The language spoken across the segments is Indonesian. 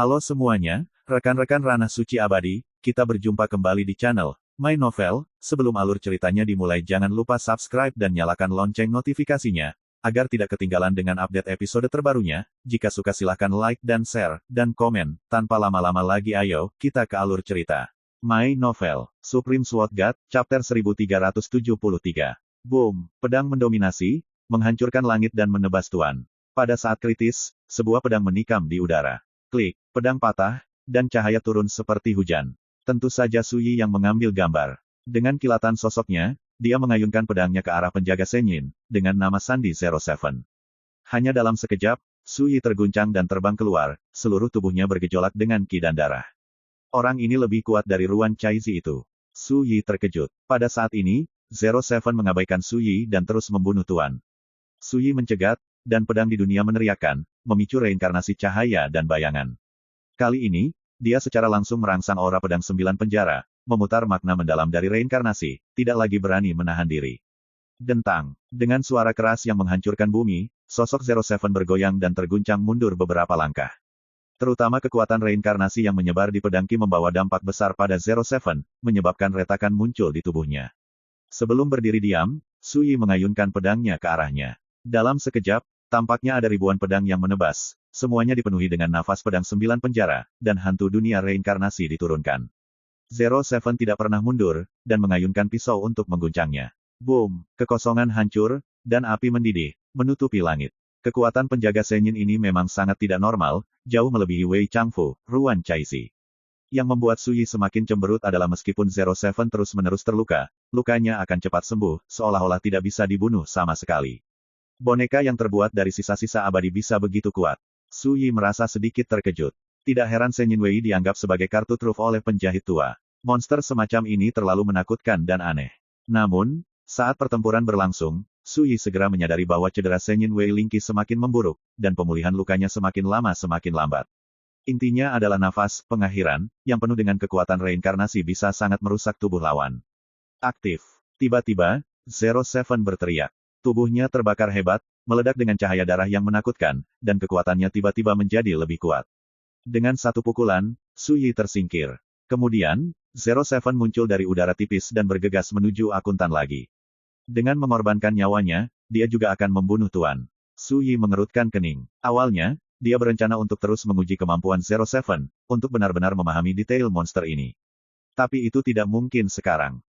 Halo semuanya, rekan-rekan Ranah Suci Abadi, kita berjumpa kembali di channel My Novel. Sebelum alur ceritanya dimulai jangan lupa subscribe dan nyalakan lonceng notifikasinya, agar tidak ketinggalan dengan update episode terbarunya. Jika suka silahkan like dan share, dan komen. Tanpa lama-lama lagi ayo, kita ke alur cerita. My Novel, Supreme Sword God, Chapter 1373. Boom, pedang mendominasi, menghancurkan langit dan menebas tuan. Pada saat kritis, sebuah pedang menikam di udara. Klik, pedang patah, dan cahaya turun seperti hujan. Tentu saja Suyi yang mengambil gambar. Dengan kilatan sosoknya, dia mengayunkan pedangnya ke arah penjaga Senyin, dengan nama Sandi 07. Hanya dalam sekejap, Suyi terguncang dan terbang keluar, seluruh tubuhnya bergejolak dengan ki dan darah. Orang ini lebih kuat dari Ruan Caizi itu. Suyi terkejut. Pada saat ini, 07 mengabaikan Suyi dan terus membunuh tuan. Suyi mencegat, dan pedang di dunia meneriakkan, memicu reinkarnasi cahaya dan bayangan. Kali ini, dia secara langsung merangsang aura pedang 9 penjara, memutar makna mendalam dari reinkarnasi, tidak lagi berani menahan diri. Dentang. Dengan suara keras yang menghancurkan bumi, sosok 07 bergoyang dan terguncang mundur beberapa langkah. Terutama kekuatan reinkarnasi yang menyebar di pedang ki membawa dampak besar pada 07, menyebabkan retakan muncul di tubuhnya. Sebelum berdiri diam, Suyi mengayunkan pedangnya ke arahnya. Dalam sekejap, tampaknya ada ribuan pedang yang menebas, semuanya dipenuhi dengan nafas pedang 9 penjara, dan hantu dunia reinkarnasi diturunkan. 07 tidak pernah mundur, dan mengayunkan pisau untuk mengguncangnya. Boom, kekosongan hancur, dan api mendidih, menutupi langit. Kekuatan penjaga Senyin ini memang sangat tidak normal, jauh melebihi Wei Changfu, Ruan Caizi. Yang membuat Suyi semakin cemberut adalah meskipun 07 terus-menerus terluka, lukanya akan cepat sembuh, seolah-olah tidak bisa dibunuh sama sekali. Boneka yang terbuat dari sisa-sisa abadi bisa begitu kuat. Suyi merasa sedikit terkejut. Tidak heran Senyin Wei dianggap sebagai kartu truf oleh penjahit tua. Monster semacam ini terlalu menakutkan dan aneh. Namun, saat pertempuran berlangsung, Suyi segera menyadari bahwa cedera Senyin Wei Lingqi semakin memburuk, dan pemulihan lukanya semakin lama semakin lambat. Intinya adalah nafas, pengakhiran, yang penuh dengan kekuatan reinkarnasi bisa sangat merusak tubuh lawan. Aktif. Tiba-tiba, 07 berteriak. Tubuhnya terbakar hebat, meledak dengan cahaya darah yang menakutkan, dan kekuatannya tiba-tiba menjadi lebih kuat. Dengan satu pukulan, Suyi tersingkir. Kemudian, 07 muncul dari udara tipis dan bergegas menuju akuntan lagi. Dengan mengorbankan nyawanya, dia juga akan membunuh tuan. Suyi mengerutkan kening. Awalnya, dia berencana untuk terus menguji kemampuan 07, untuk benar-benar memahami detail monster ini. Tapi itu tidak mungkin sekarang.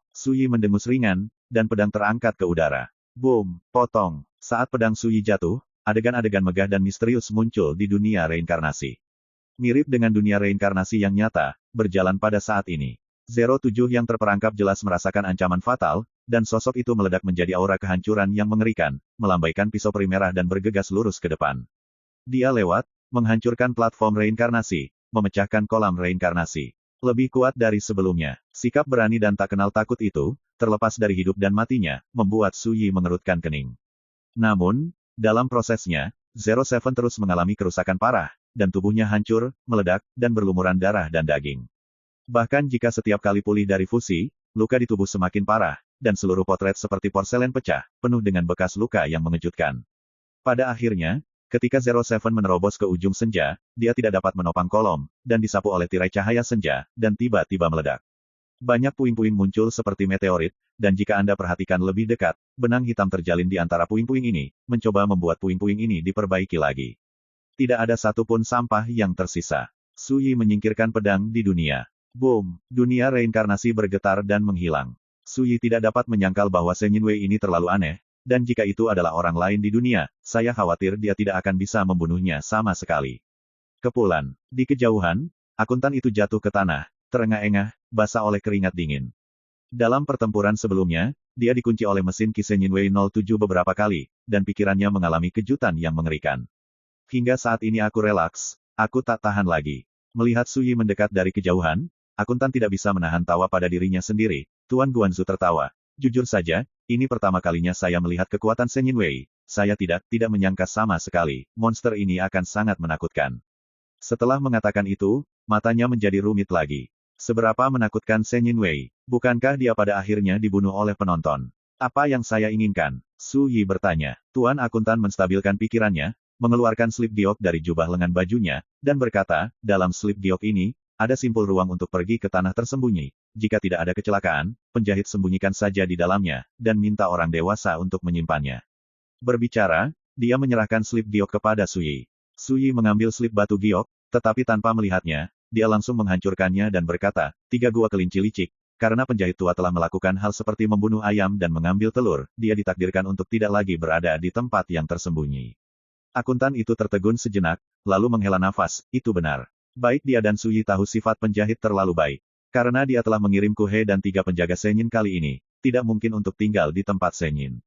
Suyi mendengus ringan, dan pedang terangkat ke udara. Boom, potong. Saat pedang Suyi jatuh, adegan-adegan megah dan misterius muncul di dunia reinkarnasi. Mirip dengan dunia reinkarnasi yang nyata, berjalan pada saat ini. 07 yang terperangkap jelas merasakan ancaman fatal, dan sosok itu meledak menjadi aura kehancuran yang mengerikan, melambaikan pisau peri merah dan bergegas lurus ke depan. Dia lewat, menghancurkan platform reinkarnasi, memecahkan kolam reinkarnasi. Lebih kuat dari sebelumnya. Sikap berani dan tak kenal takut itu, terlepas dari hidup dan matinya, membuat Suyi mengerutkan kening. Namun, dalam prosesnya, 07 terus mengalami kerusakan parah, dan tubuhnya hancur, meledak, dan berlumuran darah dan daging. Bahkan jika setiap kali pulih dari fusi, luka di tubuh semakin parah, dan seluruh potret seperti porselen pecah, penuh dengan bekas luka yang mengejutkan. Pada akhirnya, ketika 07 menerobos ke ujung senja, dia tidak dapat menopang kolom, dan disapu oleh tirai cahaya senja, dan tiba-tiba meledak. Banyak puing-puing muncul seperti meteorit, dan jika Anda perhatikan lebih dekat, benang hitam terjalin di antara puing-puing ini, mencoba membuat puing-puing ini diperbaiki lagi. Tidak ada satupun sampah yang tersisa. Suyi menyingkirkan pedang di dunia. Boom! Dunia reinkarnasi bergetar dan menghilang. Suyi tidak dapat menyangkal bahwa Senyin Wei ini terlalu aneh, dan jika itu adalah orang lain di dunia, saya khawatir dia tidak akan bisa membunuhnya sama sekali. Kepulan. Di kejauhan, akuntan itu jatuh ke tanah, terengah-engah, basah oleh keringat dingin. Dalam pertempuran sebelumnya, dia dikunci oleh mesin Ki Senyin Wei 07 beberapa kali, dan pikirannya mengalami kejutan yang mengerikan. Hingga saat ini aku relaks, aku tak tahan lagi. Melihat Suyi mendekat dari kejauhan, akuntan tidak bisa menahan tawa pada dirinya sendiri. Tuan Guanzu tertawa. Jujur saja, ini pertama kalinya saya melihat kekuatan Senyin Wei. Saya tidak menyangka sama sekali, monster ini akan sangat menakutkan. Setelah mengatakan itu, matanya menjadi rumit lagi. Seberapa menakutkan Senyin Wei? Bukankah dia pada akhirnya dibunuh oleh penonton? Apa yang saya inginkan? Su Yi bertanya. Tuan akuntan menstabilkan pikirannya, mengeluarkan slip giok dari jubah lengan bajunya, dan berkata, dalam slip giok ini, ada simpul ruang untuk pergi ke tanah tersembunyi. Jika tidak ada kecelakaan, penjahit sembunyikan saja di dalamnya, dan minta orang dewasa untuk menyimpannya. Berbicara, dia menyerahkan slip giok kepada Suyi. Suyi mengambil slip batu giok, tetapi tanpa melihatnya, dia langsung menghancurkannya dan berkata, 3 gua kelinci licik. Karena penjahit tua telah melakukan hal seperti membunuh ayam dan mengambil telur, dia ditakdirkan untuk tidak lagi berada di tempat yang tersembunyi. Akuntan itu tertegun sejenak, lalu menghela nafas, itu benar. Baik dia dan Suyi tahu sifat penjahit terlalu baik. Karena dia telah mengirim Kuhe dan 3 penjaga Senyin kali ini, tidak mungkin untuk tinggal di tempat Senyin.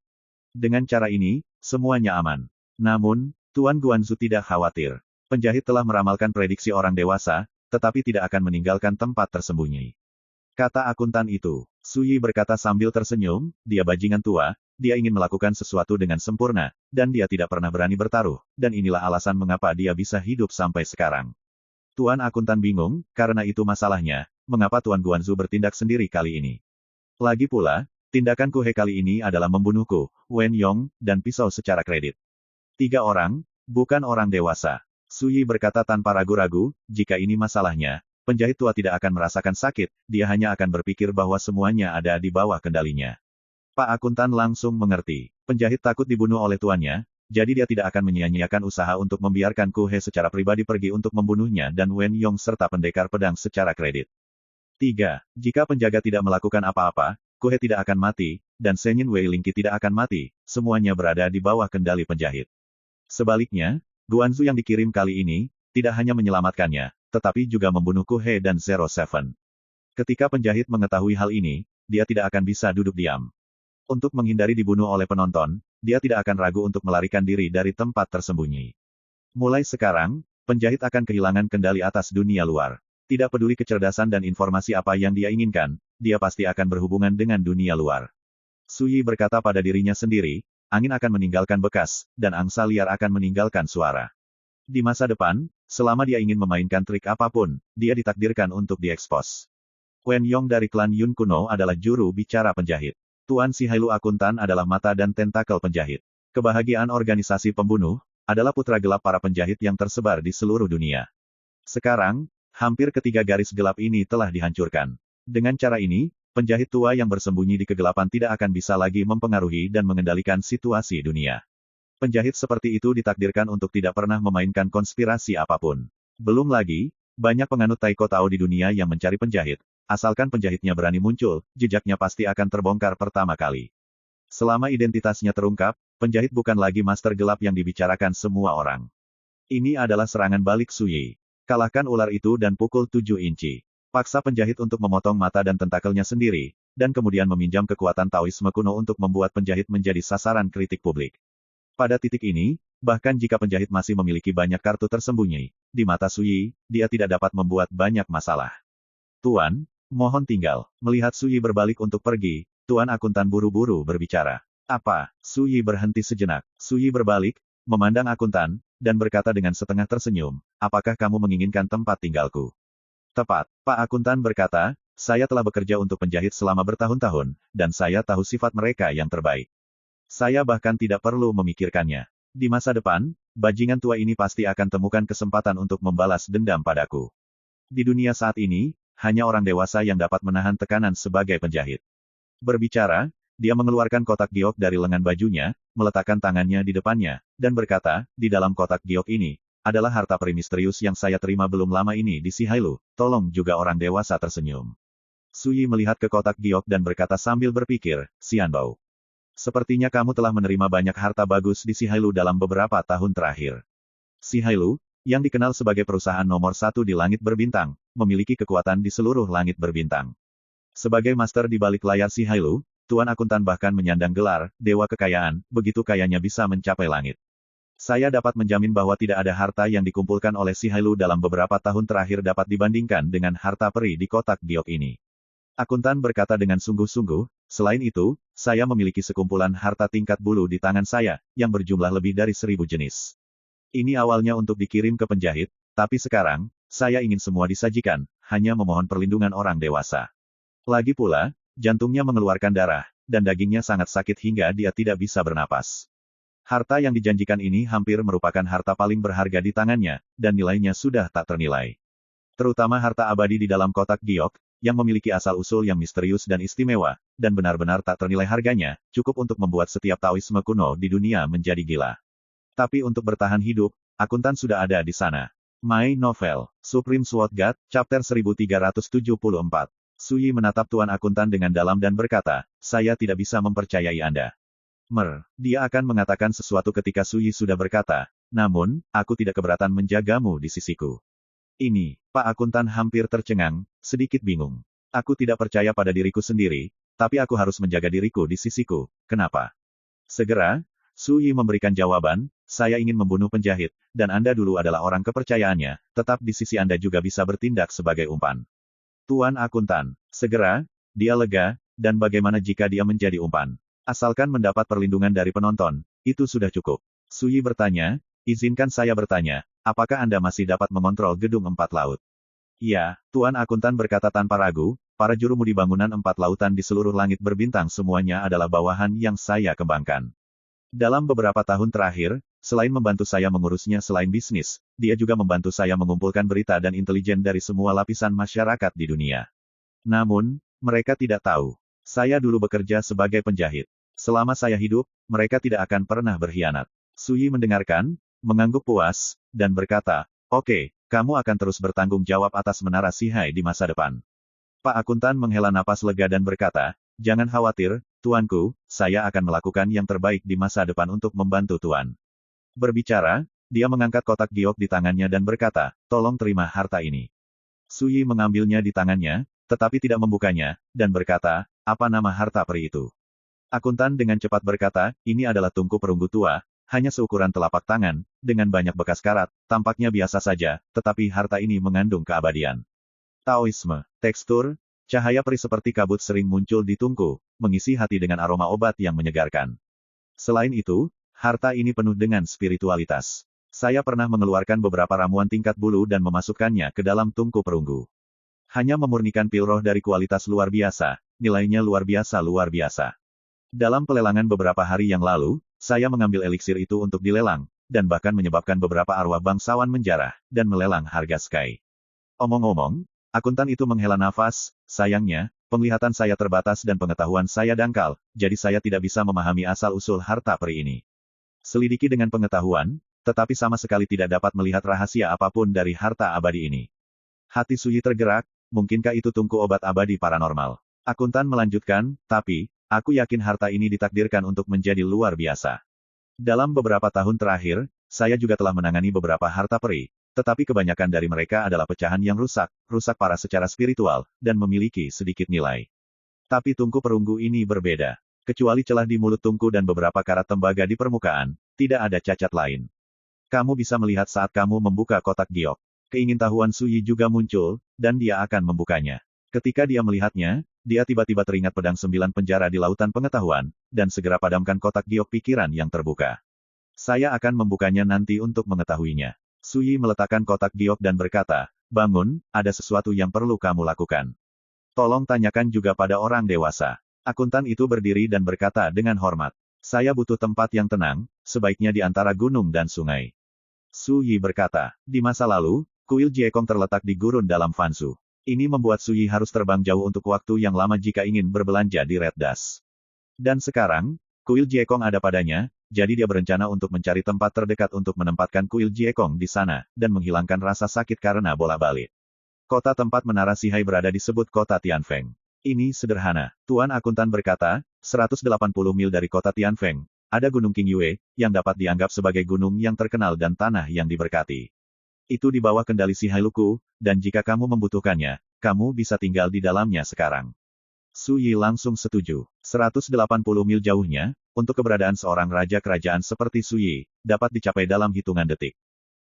Dengan cara ini, semuanya aman. Namun, Tuan Guanzu tidak khawatir. Penjahit telah meramalkan prediksi orang dewasa, tetapi tidak akan meninggalkan tempat tersembunyi. Kata akuntan itu. Suyi berkata sambil tersenyum, dia bajingan tua, dia ingin melakukan sesuatu dengan sempurna, dan dia tidak pernah berani bertaruh, dan inilah alasan mengapa dia bisa hidup sampai sekarang. Tuan akuntan bingung, karena itu masalahnya, mengapa Tuan Guanzu bertindak sendiri kali ini. Lagi pula, tindakan Kuhe kali ini adalah membunuhku, Wen Yong, dan pisau secara kredit. 3 orang, bukan orang dewasa. Suyi berkata tanpa ragu-ragu, jika ini masalahnya, penjahit tua tidak akan merasakan sakit, dia hanya akan berpikir bahwa semuanya ada di bawah kendalinya. Pak akuntan langsung mengerti. Penjahit takut dibunuh oleh tuannya, jadi dia tidak akan menyia-nyiakan usaha untuk membiarkan Kuhe secara pribadi pergi untuk membunuhnya dan Wen Yong serta pendekar pedang secara kredit. 3. Jika penjaga tidak melakukan apa-apa, Kuhe tidak akan mati, dan Senyin Wei Lingqi tidak akan mati, semuanya berada di bawah kendali penjahit. Sebaliknya, Guanzu yang dikirim kali ini, tidak hanya menyelamatkannya, tetapi juga membunuh Kuhe dan Zero Seven. Ketika penjahit mengetahui hal ini, dia tidak akan bisa duduk diam. Untuk menghindari dibunuh oleh penonton, dia tidak akan ragu untuk melarikan diri dari tempat tersembunyi. Mulai sekarang, penjahit akan kehilangan kendali atas dunia luar. Tidak peduli kecerdasan dan informasi apa yang dia inginkan, dia pasti akan berhubungan dengan dunia luar. Suyi berkata pada dirinya sendiri, angin akan meninggalkan bekas, dan angsa liar akan meninggalkan suara. Di masa depan, selama dia ingin memainkan trik apapun, dia ditakdirkan untuk diekspos. Wen Yong dari klan Yun kuno adalah juru bicara penjahit. Tuan Shihailu akuntan adalah mata dan tentakel penjahit. Kebahagiaan organisasi pembunuh, adalah putra gelap para penjahit yang tersebar di seluruh dunia. Sekarang, hampir ketiga garis gelap ini telah dihancurkan. Dengan cara ini, penjahit tua yang bersembunyi di kegelapan tidak akan bisa lagi mempengaruhi dan mengendalikan situasi dunia. Penjahit seperti itu ditakdirkan untuk tidak pernah memainkan konspirasi apapun. Belum lagi, banyak penganut Taiko Tao di dunia yang mencari penjahit. Asalkan penjahitnya berani muncul, jejaknya pasti akan terbongkar pertama kali. Selama identitasnya terungkap, penjahit bukan lagi master gelap yang dibicarakan semua orang. Ini adalah serangan balik Suyi. Kalahkan ular itu dan pukul 7 inci. Paksa penjahit untuk memotong mata dan tentakelnya sendiri, dan kemudian meminjam kekuatan Taoisme kuno untuk membuat penjahit menjadi sasaran kritik publik. Pada titik ini, bahkan jika penjahit masih memiliki banyak kartu tersembunyi, di mata Suyi, dia tidak dapat membuat banyak masalah. Tuan, mohon tinggal. Melihat Suyi berbalik untuk pergi, Tuan akuntan buru-buru berbicara. Apa? Suyi berhenti sejenak. Suyi berbalik, memandang akuntan, dan berkata dengan setengah tersenyum, apakah kamu menginginkan tempat tinggalku? Tepat, Pak akuntan berkata, saya telah bekerja untuk penjahit selama bertahun-tahun, dan saya tahu sifat mereka yang terbaik. Saya bahkan tidak perlu memikirkannya. Di masa depan, bajingan tua ini pasti akan temukan kesempatan untuk membalas dendam padaku. Di dunia saat ini, hanya orang dewasa yang dapat menahan tekanan sebagai penjahit. Berbicara, dia mengeluarkan kotak giok dari lengan bajunya, meletakkan tangannya di depannya, dan berkata, di dalam kotak giok ini, adalah harta peri misterius yang saya terima belum lama ini di Shihailu, tolong juga orang dewasa tersenyum. Suyi melihat ke kotak giok dan berkata sambil berpikir, Xianbao. Sepertinya kamu telah menerima banyak harta bagus di Shihailu dalam beberapa tahun terakhir. Shihailu, yang dikenal sebagai perusahaan nomor 1 di langit berbintang, memiliki kekuatan di seluruh langit berbintang. Sebagai master di balik layar Shihailu, Tuan akuntan bahkan menyandang gelar, Dewa Kekayaan, begitu kayanya bisa mencapai langit. Saya dapat menjamin bahwa tidak ada harta yang dikumpulkan oleh Shihailu dalam beberapa tahun terakhir dapat dibandingkan dengan harta peri di kotak giok ini. Akuntan berkata dengan sungguh-sungguh, selain itu, saya memiliki sekumpulan harta tingkat bulu di tangan saya, yang berjumlah lebih dari 1000 jenis. Ini awalnya untuk dikirim ke penjahit, tapi sekarang, saya ingin semua disajikan, hanya memohon perlindungan orang dewasa. Lagi pula, jantungnya mengeluarkan darah, dan dagingnya sangat sakit hingga dia tidak bisa bernapas. Harta yang dijanjikan ini hampir merupakan harta paling berharga di tangannya, dan nilainya sudah tak ternilai. Terutama harta abadi di dalam kotak giok, yang memiliki asal-usul yang misterius dan istimewa, dan benar-benar tak ternilai harganya, cukup untuk membuat setiap Taoisme kuno di dunia menjadi gila. Tapi untuk bertahan hidup, akuntan sudah ada di sana. My Novel, Supreme Sword God, Chapter 1374. Suyi menatap Tuan Akuntan dengan dalam dan berkata, saya tidak bisa mempercayai Anda. Dia akan mengatakan sesuatu ketika Suyi sudah berkata, namun, aku tidak keberatan menjagamu di sisiku. Ini, Pak Akuntan hampir tercengang, sedikit bingung. Aku tidak percaya pada diriku sendiri, tapi aku harus menjaga diriku di sisiku. Kenapa? Segera, Suyi memberikan jawaban, saya ingin membunuh penjahit, dan Anda dulu adalah orang kepercayaannya, tetap di sisi Anda juga bisa bertindak sebagai umpan. Tuan Akuntan, segera, dia lega, dan bagaimana jika dia menjadi umpan? Asalkan mendapat perlindungan dari penonton, itu sudah cukup. Suyi bertanya, izinkan saya bertanya, apakah Anda masih dapat mengontrol gedung 4 laut? Ya, Tuan Akuntan berkata tanpa ragu, para jurumudi bangunan 4 lautan di seluruh langit berbintang semuanya adalah bawahan yang saya kembangkan. Dalam beberapa tahun terakhir, selain membantu saya mengurusnya selain bisnis, dia juga membantu saya mengumpulkan berita dan intelijen dari semua lapisan masyarakat di dunia. Namun, mereka tidak tahu. Saya dulu bekerja sebagai penjahit. Selama saya hidup, mereka tidak akan pernah berkhianat. Suyi mendengarkan, mengangguk puas, dan berkata, oke, kamu akan terus bertanggung jawab atas menara Sihai di masa depan. Pak Akuntan menghela napas lega dan berkata, jangan khawatir, Tuanku, saya akan melakukan yang terbaik di masa depan untuk membantu Tuan. Berbicara, dia mengangkat kotak giok di tangannya dan berkata, tolong terima harta ini. Suyi mengambilnya di tangannya, tetapi tidak membukanya, dan berkata, apa nama harta peri itu? Akuntan dengan cepat berkata, ini adalah tungku perunggu tua, hanya seukuran telapak tangan, dengan banyak bekas karat, tampaknya biasa saja, tetapi harta ini mengandung keabadian. Taoisme, tekstur, cahaya peri seperti kabut sering muncul di tungku, mengisi hati dengan aroma obat yang menyegarkan. Selain itu, harta ini penuh dengan spiritualitas. Saya pernah mengeluarkan beberapa ramuan tingkat bulu dan memasukkannya ke dalam tungku perunggu. Hanya memurnikan pil roh dari kualitas luar biasa, nilainya luar biasa. Dalam pelelangan beberapa hari yang lalu, saya mengambil eliksir itu untuk dilelang, dan bahkan menyebabkan beberapa arwah bangsawan menjarah, dan melelang harga Sky. Omong-omong, akuntan itu menghela nafas, sayangnya, penglihatan saya terbatas dan pengetahuan saya dangkal, jadi saya tidak bisa memahami asal-usul harta peri ini. Selidiki dengan pengetahuan, tetapi sama sekali tidak dapat melihat rahasia apapun dari harta abadi ini. Hati Suyi tergerak, mungkinkah itu tungku obat abadi paranormal? Akuntan melanjutkan, tapi, aku yakin harta ini ditakdirkan untuk menjadi luar biasa. Dalam beberapa tahun terakhir, saya juga telah menangani beberapa harta peri, tetapi kebanyakan dari mereka adalah pecahan yang rusak parah secara spiritual, dan memiliki sedikit nilai. Tapi tungku perunggu ini berbeda. Kecuali celah di mulut tungku dan beberapa karat tembaga di permukaan, tidak ada cacat lain. Kamu bisa melihat saat kamu membuka kotak giok. Keingintahuan Suyi juga muncul, dan dia akan membukanya. Ketika dia melihatnya, dia tiba-tiba teringat pedang 9 penjara di lautan pengetahuan, dan segera padamkan kotak giok pikiran yang terbuka. Saya akan membukanya nanti untuk mengetahuinya. Suyi meletakkan kotak giok dan berkata, bangun, ada sesuatu yang perlu kamu lakukan. Tolong tanyakan juga pada orang dewasa. Akuntan itu berdiri dan berkata dengan hormat. Saya butuh tempat yang tenang, sebaiknya di antara gunung dan sungai. Suyi berkata, di masa lalu, kuil Jiekong terletak di gurun dalam Fansu. Ini membuat Suyi harus terbang jauh untuk waktu yang lama jika ingin berbelanja di Red Dust. Dan sekarang, kuil Jiekong ada padanya, jadi dia berencana untuk mencari tempat terdekat untuk menempatkan kuil Jiekong di sana, dan menghilangkan rasa sakit karena bolak-balik. Kota tempat menara Sihai berada disebut kota Tianfeng. Ini sederhana, Tuan Akuntan berkata, 180 mil dari kota Tianfeng, ada Gunung Qingyue, yang dapat dianggap sebagai gunung yang terkenal dan tanah yang diberkati. Itu di bawah kendali Sihai Luku, dan jika kamu membutuhkannya, kamu bisa tinggal di dalamnya sekarang. Suyi langsung setuju. 180 mil jauhnya, untuk keberadaan seorang raja kerajaan seperti Suyi, dapat dicapai dalam hitungan detik.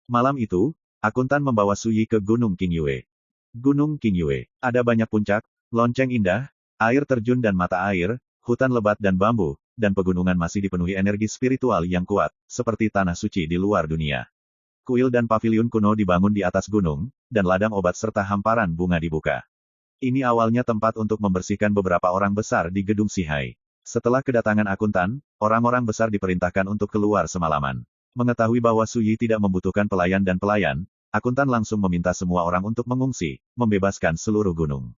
Malam itu, akuntan membawa Suyi ke Gunung Qingyue. Gunung Qingyue, ada banyak puncak, lonceng indah, air terjun dan mata air, hutan lebat dan bambu, dan pegunungan masih dipenuhi energi spiritual yang kuat, seperti tanah suci di luar dunia. Kuil dan paviliun kuno dibangun di atas gunung, dan ladang obat serta hamparan bunga dibuka. Ini awalnya tempat untuk membersihkan beberapa orang besar di gedung Sihai. Setelah kedatangan akuntan, orang-orang besar diperintahkan untuk keluar semalaman. Mengetahui bahwa Su Yi tidak membutuhkan pelayan dan pelayan, akuntan langsung meminta semua orang untuk mengungsi, membebaskan seluruh gunung.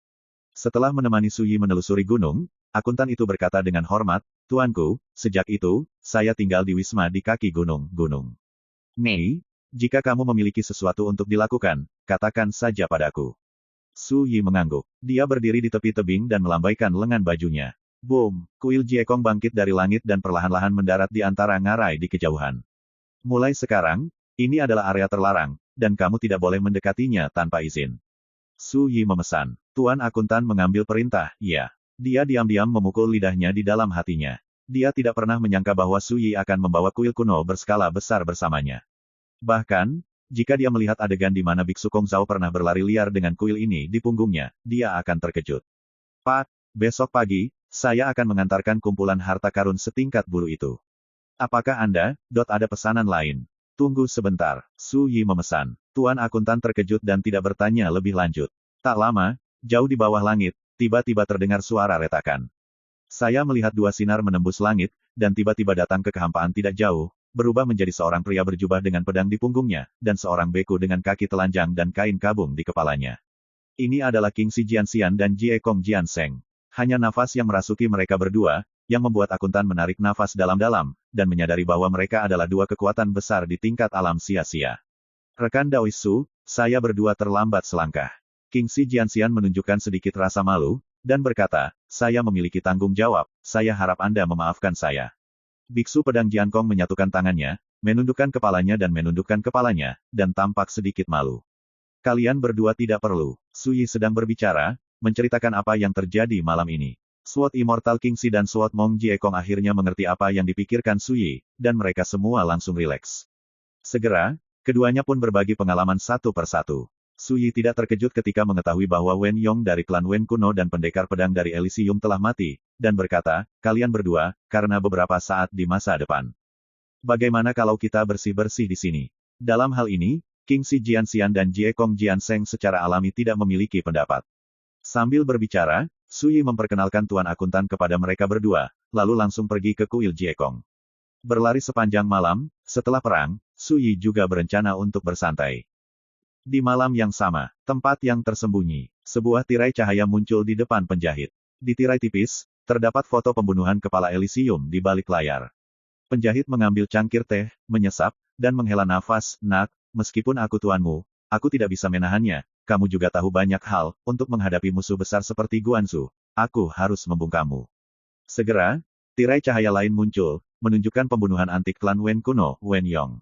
Setelah menemani Su Yi menelusuri gunung, akuntan itu berkata dengan hormat, "Tuanku, sejak itu, saya tinggal di wisma di kaki gunung. Mei, jika kamu memiliki sesuatu untuk dilakukan, katakan saja padaku." Su Yi mengangguk. Dia berdiri di tepi tebing dan melambaikan lengan bajunya. Boom! Kuil Jiekong bangkit dari langit dan perlahan-lahan mendarat di antara ngarai di kejauhan. Mulai sekarang, ini adalah area terlarang, dan kamu tidak boleh mendekatinya tanpa izin. Su Yi memesan. Tuan akuntan mengambil perintah, ya. Dia diam-diam memukul lidahnya di dalam hatinya. Dia tidak pernah menyangka bahwa Su Yi akan membawa kuil kuno berskala besar bersamanya. Bahkan, jika dia melihat adegan di mana Biksu Kong Zhao pernah berlari liar dengan kuil ini di punggungnya, dia akan terkejut. Pak, besok pagi, saya akan mengantarkan kumpulan harta karun setingkat bulu itu. Apakah Anda, ada pesanan lain? Tunggu sebentar, Su Yi memesan. Tuan akuntan terkejut dan tidak bertanya lebih lanjut. Tak lama, jauh di bawah langit, tiba-tiba terdengar suara retakan. Saya melihat dua sinar menembus langit, dan tiba-tiba datang ke kehampaan tidak jauh, berubah menjadi seorang pria berjubah dengan pedang di punggungnya, dan seorang beku dengan kaki telanjang dan kain kabung di kepalanya. Ini adalah King Si Jianxian dan Jiekong Jianseng. Hanya nafas yang merasuki mereka berdua, yang membuat akuntan menarik nafas dalam-dalam, dan menyadari bahwa mereka adalah dua kekuatan besar di tingkat alam sia-sia. Rekan Daoisu, saya berdua terlambat selangkah. King Si Jianxian menunjukkan sedikit rasa malu, dan berkata, saya memiliki tanggung jawab, saya harap Anda memaafkan saya. Biksu pedang Jiankong menyatukan tangannya, menundukkan kepalanya, dan tampak sedikit malu. Kalian berdua tidak perlu. Su Yi sedang berbicara, menceritakan apa yang terjadi malam ini. Sword Immortal King Si dan Sword Mong Jiekong akhirnya mengerti apa yang dipikirkan Su Yi, dan mereka semua langsung rileks. Segera, keduanya pun berbagi pengalaman satu persatu. Su Yi tidak terkejut ketika mengetahui bahwa Wen Yong dari klan Wen kuno dan pendekar pedang dari Elysium telah mati, dan berkata, kalian berdua, karena beberapa saat di masa depan. Bagaimana kalau kita bersih-bersih di sini? Dalam hal ini, King Si Jianxian dan Jiekong Jianseng secara alami tidak memiliki pendapat. Sambil berbicara, Su Yi memperkenalkan Tuan Akuntan kepada mereka berdua, lalu langsung pergi ke kuil Jiekong. Berlari sepanjang malam, setelah perang, Su Yi juga berencana untuk bersantai. Di malam yang sama, tempat yang tersembunyi, sebuah tirai cahaya muncul di depan penjahit. Di tirai tipis, terdapat foto pembunuhan kepala Elysium di balik layar. Penjahit mengambil cangkir teh, menyesap, dan menghela nafas, "Nak, meskipun aku tuanmu, aku tidak bisa menahannya. Kamu juga tahu banyak hal, untuk menghadapi musuh besar seperti Guanzu, aku harus membungkammu." Segera, tirai cahaya lain muncul, menunjukkan pembunuhan antik klan Wen kuno, Wen Yong.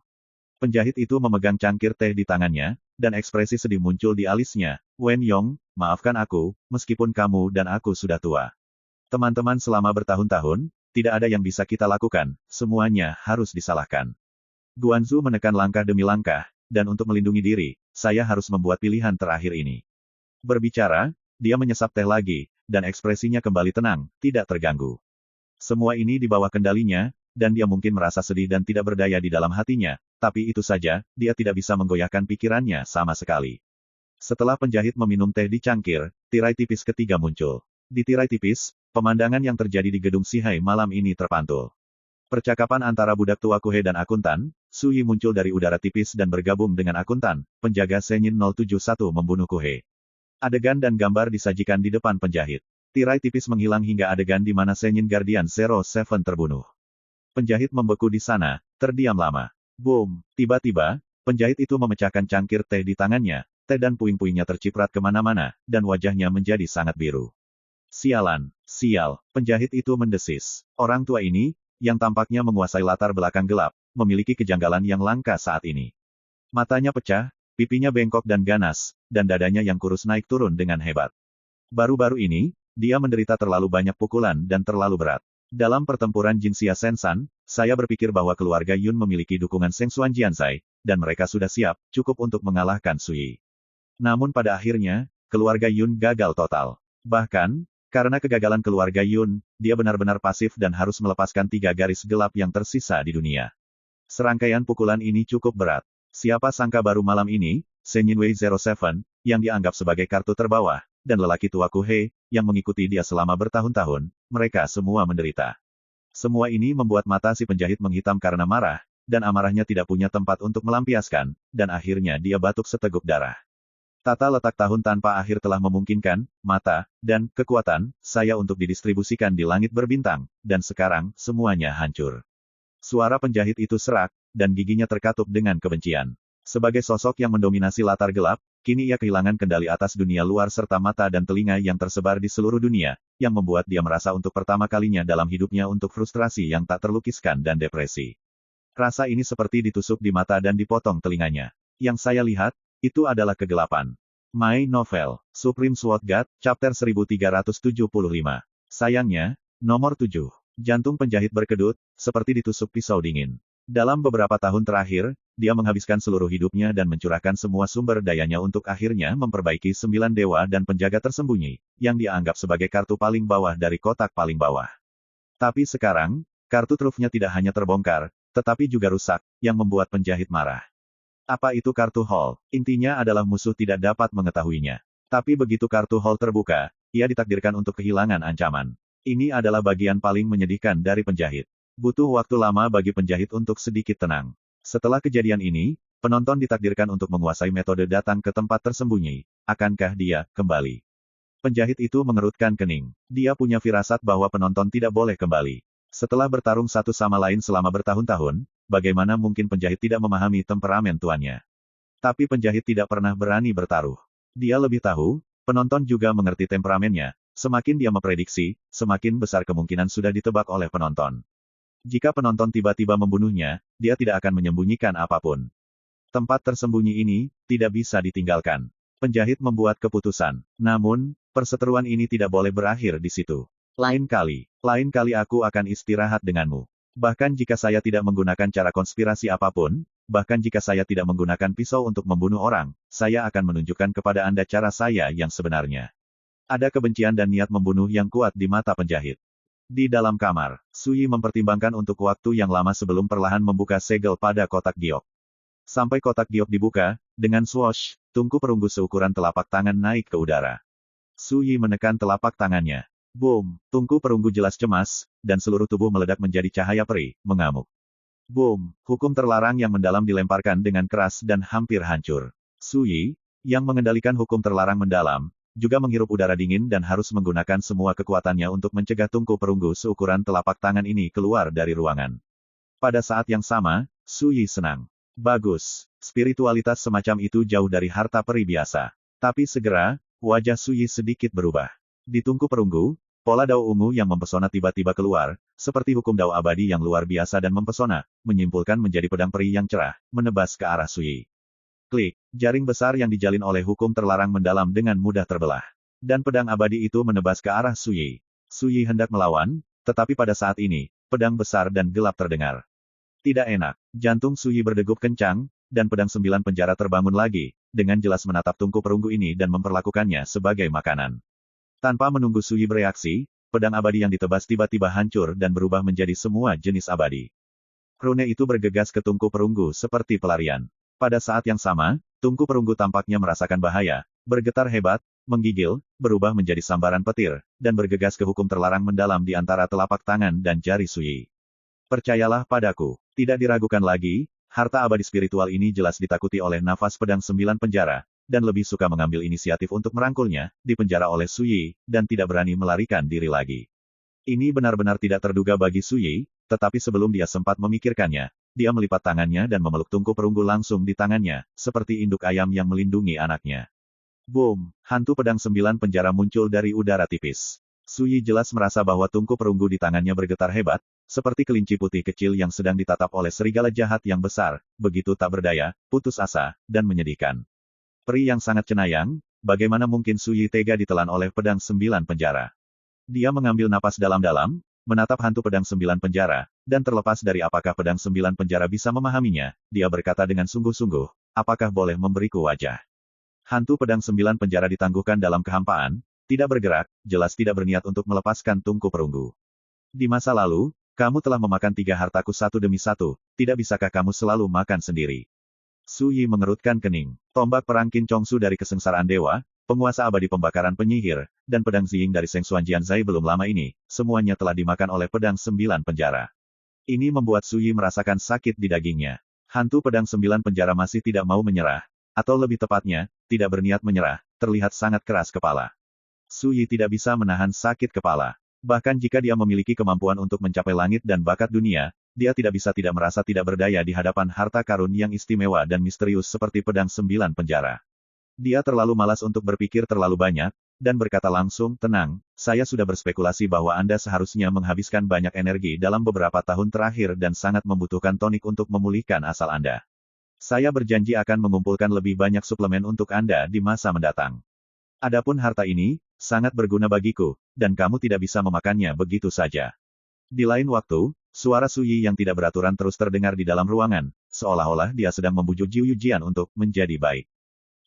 Penjahit itu memegang cangkir teh di tangannya, dan ekspresi sedih muncul di alisnya. "Wen Yong, maafkan aku, meskipun kamu dan aku sudah tua. Teman-teman selama bertahun-tahun, tidak ada yang bisa kita lakukan, semuanya harus disalahkan. Guanzu menekan langkah demi langkah, dan untuk melindungi diri, saya harus membuat pilihan terakhir ini." Berbicara, dia menyesap teh lagi, dan ekspresinya kembali tenang, tidak terganggu. Semua ini di bawah kendalinya, dan dia mungkin merasa sedih dan tidak berdaya di dalam hatinya, tapi itu saja, dia tidak bisa menggoyahkan pikirannya sama sekali. Setelah penjahit meminum teh di cangkir, tirai tipis ketiga muncul. Di tirai tipis, pemandangan yang terjadi di gedung Sihai malam ini terpantul. Percakapan antara budak tua Kuhe dan akuntan, Su Yi muncul dari udara tipis dan bergabung dengan akuntan, penjaga Senyin 071 membunuh Kuhe. Adegan dan gambar disajikan di depan penjahit. Tirai tipis menghilang hingga adegan di mana Senyin Guardian 07 terbunuh. Penjahit membeku di sana, terdiam lama. Boom! Tiba-tiba, penjahit itu memecahkan cangkir teh di tangannya, teh dan puing-puingnya terciprat kemana-mana, dan wajahnya menjadi sangat biru. Sialan, sial, penjahit itu mendesis. Orang tua ini, yang tampaknya menguasai latar belakang gelap, memiliki kejanggalan yang langka saat ini. Matanya pecah, pipinya bengkok dan ganas, dan dadanya yang kurus naik turun dengan hebat. Baru-baru ini, dia menderita terlalu banyak pukulan dan terlalu berat. Dalam pertempuran Jinxia Sensan, saya berpikir bahwa keluarga Yun memiliki dukungan Sengsuan Jiansai, dan mereka sudah siap, cukup untuk mengalahkan Su Yi. Namun pada akhirnya, keluarga Yun gagal total. Bahkan, karena kegagalan keluarga Yun, dia benar-benar pasif dan harus melepaskan 3 garis gelap yang tersisa di dunia. Serangkaian pukulan ini cukup berat. Siapa sangka baru malam ini, Senyin Wei 07, yang dianggap sebagai kartu terbawah, dan lelaki tua Kuhei, yang mengikuti dia selama bertahun-tahun, mereka semua menderita. Semua ini membuat mata si penjahit menghitam karena marah, dan amarahnya tidak punya tempat untuk melampiaskan, dan akhirnya dia batuk seteguk darah. Tata letak tahun tanpa akhir telah memungkinkan, mata, dan kekuatan, saya untuk didistribusikan di langit berbintang, dan sekarang, semuanya hancur. Suara penjahit itu serak, dan giginya terkatup dengan kebencian. Sebagai sosok yang mendominasi latar gelap, kini ia kehilangan kendali atas dunia luar serta mata dan telinga yang tersebar di seluruh dunia, yang membuat dia merasa untuk pertama kalinya dalam hidupnya untuk frustrasi yang tak terlukiskan dan depresi. Rasa ini seperti ditusuk di mata dan dipotong telinganya. Yang saya lihat, itu adalah kegelapan. My Novel, Supreme Sword God, Chapter 1375. Sayangnya, nomor 7. Jantung penjahit berkedut, seperti ditusuk pisau dingin. Dalam beberapa tahun terakhir, dia menghabiskan seluruh hidupnya dan mencurahkan semua sumber dayanya untuk akhirnya memperbaiki 9 dewa dan penjaga tersembunyi, yang dia anggap sebagai kartu paling bawah dari kotak paling bawah. Tapi sekarang, kartu trufnya tidak hanya terbongkar, tetapi juga rusak, yang membuat penjahit marah. Apa itu kartu Hall? Intinya adalah musuh tidak dapat mengetahuinya. Tapi begitu kartu Hall terbuka, ia ditakdirkan untuk kehilangan ancaman. Ini adalah bagian paling menyedihkan dari penjahit. Butuh waktu lama bagi penjahit untuk sedikit tenang. Setelah kejadian ini, penonton ditakdirkan untuk menguasai metode datang ke tempat tersembunyi. Akankah dia kembali? Penjahit itu mengerutkan kening. Dia punya firasat bahwa penonton tidak boleh kembali. Setelah bertarung satu sama lain selama bertahun-tahun, bagaimana mungkin penjahit tidak memahami temperamen tuannya? Tapi penjahit tidak pernah berani bertaruh. Dia lebih tahu, penonton juga mengerti temperamennya. Semakin dia memprediksi, semakin besar kemungkinan sudah ditebak oleh penonton. Jika penonton tiba-tiba membunuhnya, dia tidak akan menyembunyikan apapun. Tempat tersembunyi ini tidak bisa ditinggalkan. Penjahit membuat keputusan. Namun, perseteruan ini tidak boleh berakhir di situ. Lain kali aku akan istirahat denganmu. Bahkan jika saya tidak menggunakan cara konspirasi apapun, bahkan jika saya tidak menggunakan pisau untuk membunuh orang, saya akan menunjukkan kepada Anda cara saya yang sebenarnya. Ada kebencian dan niat membunuh yang kuat di mata penjahit. Di dalam kamar, Suyi mempertimbangkan untuk waktu yang lama sebelum perlahan membuka segel pada kotak giok. Sampai kotak giok dibuka, dengan swoosh, tungku perunggu seukuran telapak tangan naik ke udara. Suyi menekan telapak tangannya. Boom, tungku perunggu jelas cemas, dan seluruh tubuh meledak menjadi cahaya peri, mengamuk. Boom, hukum terlarang yang mendalam dilemparkan dengan keras dan hampir hancur. Suyi, yang mengendalikan hukum terlarang mendalam, juga menghirup udara dingin dan harus menggunakan semua kekuatannya untuk mencegah tungku perunggu seukuran telapak tangan ini keluar dari ruangan. Pada saat yang sama, Suyi senang. Bagus, spiritualitas semacam itu jauh dari harta peri biasa. Tapi segera, wajah Suyi sedikit berubah. Di tungku perunggu, pola dao ungu yang mempesona tiba-tiba keluar, seperti hukum dao abadi yang luar biasa dan mempesona, menyimpulkan menjadi pedang peri yang cerah, menebas ke arah Suyi. Klik, jaring besar yang dijalin oleh hukum terlarang mendalam dengan mudah terbelah. Dan pedang abadi itu menebas ke arah Suyi. Suyi hendak melawan, tetapi pada saat ini, pedang besar dan gelap terdengar. Tidak enak, jantung Suyi berdegup kencang, dan pedang 9 penjara terbangun lagi, dengan jelas menatap tungku perunggu ini dan memperlakukannya sebagai makanan. Tanpa menunggu Suyi bereaksi, pedang abadi yang ditebas tiba-tiba hancur dan berubah menjadi semua jenis abadi. Rune itu bergegas ke tungku perunggu seperti pelarian. Pada saat yang sama, tungku perunggu tampaknya merasakan bahaya, bergetar hebat, menggigil, berubah menjadi sambaran petir, dan bergegas ke hukum terlarang mendalam di antara telapak tangan dan jari Suyi. Percayalah padaku, tidak diragukan lagi, harta abadi spiritual ini jelas ditakuti oleh nafas pedang 9 penjara, dan lebih suka mengambil inisiatif untuk merangkulnya, dipenjara oleh Suyi, dan tidak berani melarikan diri lagi. Ini benar-benar tidak terduga bagi Suyi, tetapi sebelum dia sempat memikirkannya, dia melipat tangannya dan memeluk tungku perunggu langsung di tangannya, seperti induk ayam yang melindungi anaknya. Boom, hantu pedang 9 penjara muncul dari udara tipis. Suyi jelas merasa bahwa tungku perunggu di tangannya bergetar hebat, seperti kelinci putih kecil yang sedang ditatap oleh serigala jahat yang besar, begitu tak berdaya, putus asa, dan menyedihkan. Peri yang sangat cenayang, bagaimana mungkin Suyi tega ditelan oleh pedang 9 penjara? Dia mengambil napas dalam-dalam, menatap hantu pedang 9 penjara, dan terlepas dari apakah pedang 9 penjara bisa memahaminya, dia berkata dengan sungguh-sungguh, apakah boleh memberiku wajah? Hantu pedang 9 penjara ditangguhkan dalam kehampaan, tidak bergerak, jelas tidak berniat untuk melepaskan tungku perunggu. Di masa lalu, kamu telah memakan 3 hartaku satu demi satu, tidak bisakah kamu selalu makan sendiri? Suyi mengerutkan kening. Tombak perang Qin Chongsu dari kesengsaraan dewa, penguasa abadi pembakaran penyihir, dan pedang Ziying dari Seng Xuanjianzai belum lama ini, semuanya telah dimakan oleh pedang 9 penjara. Ini membuat Su Yi merasakan sakit di dagingnya. Hantu pedang 9 penjara masih tidak mau menyerah, atau lebih tepatnya, tidak berniat menyerah, terlihat sangat keras kepala. Su Yi tidak bisa menahan sakit kepala. Bahkan jika dia memiliki kemampuan untuk mencapai langit dan bakat dunia, dia tidak merasa tidak berdaya di hadapan harta karun yang istimewa dan misterius seperti pedang 9 penjara. Dia terlalu malas untuk berpikir terlalu banyak, dan berkata langsung, tenang, saya sudah berspekulasi bahwa Anda seharusnya menghabiskan banyak energi dalam beberapa tahun terakhir dan sangat membutuhkan tonik untuk memulihkan asal Anda. Saya berjanji akan mengumpulkan lebih banyak suplemen untuk Anda di masa mendatang. Adapun harta ini, sangat berguna bagiku, dan kamu tidak bisa memakannya begitu saja. Di lain waktu, suara Su Yi yang tidak beraturan terus terdengar di dalam ruangan, seolah-olah dia sedang membujuk Jiu Yujian untuk menjadi baik.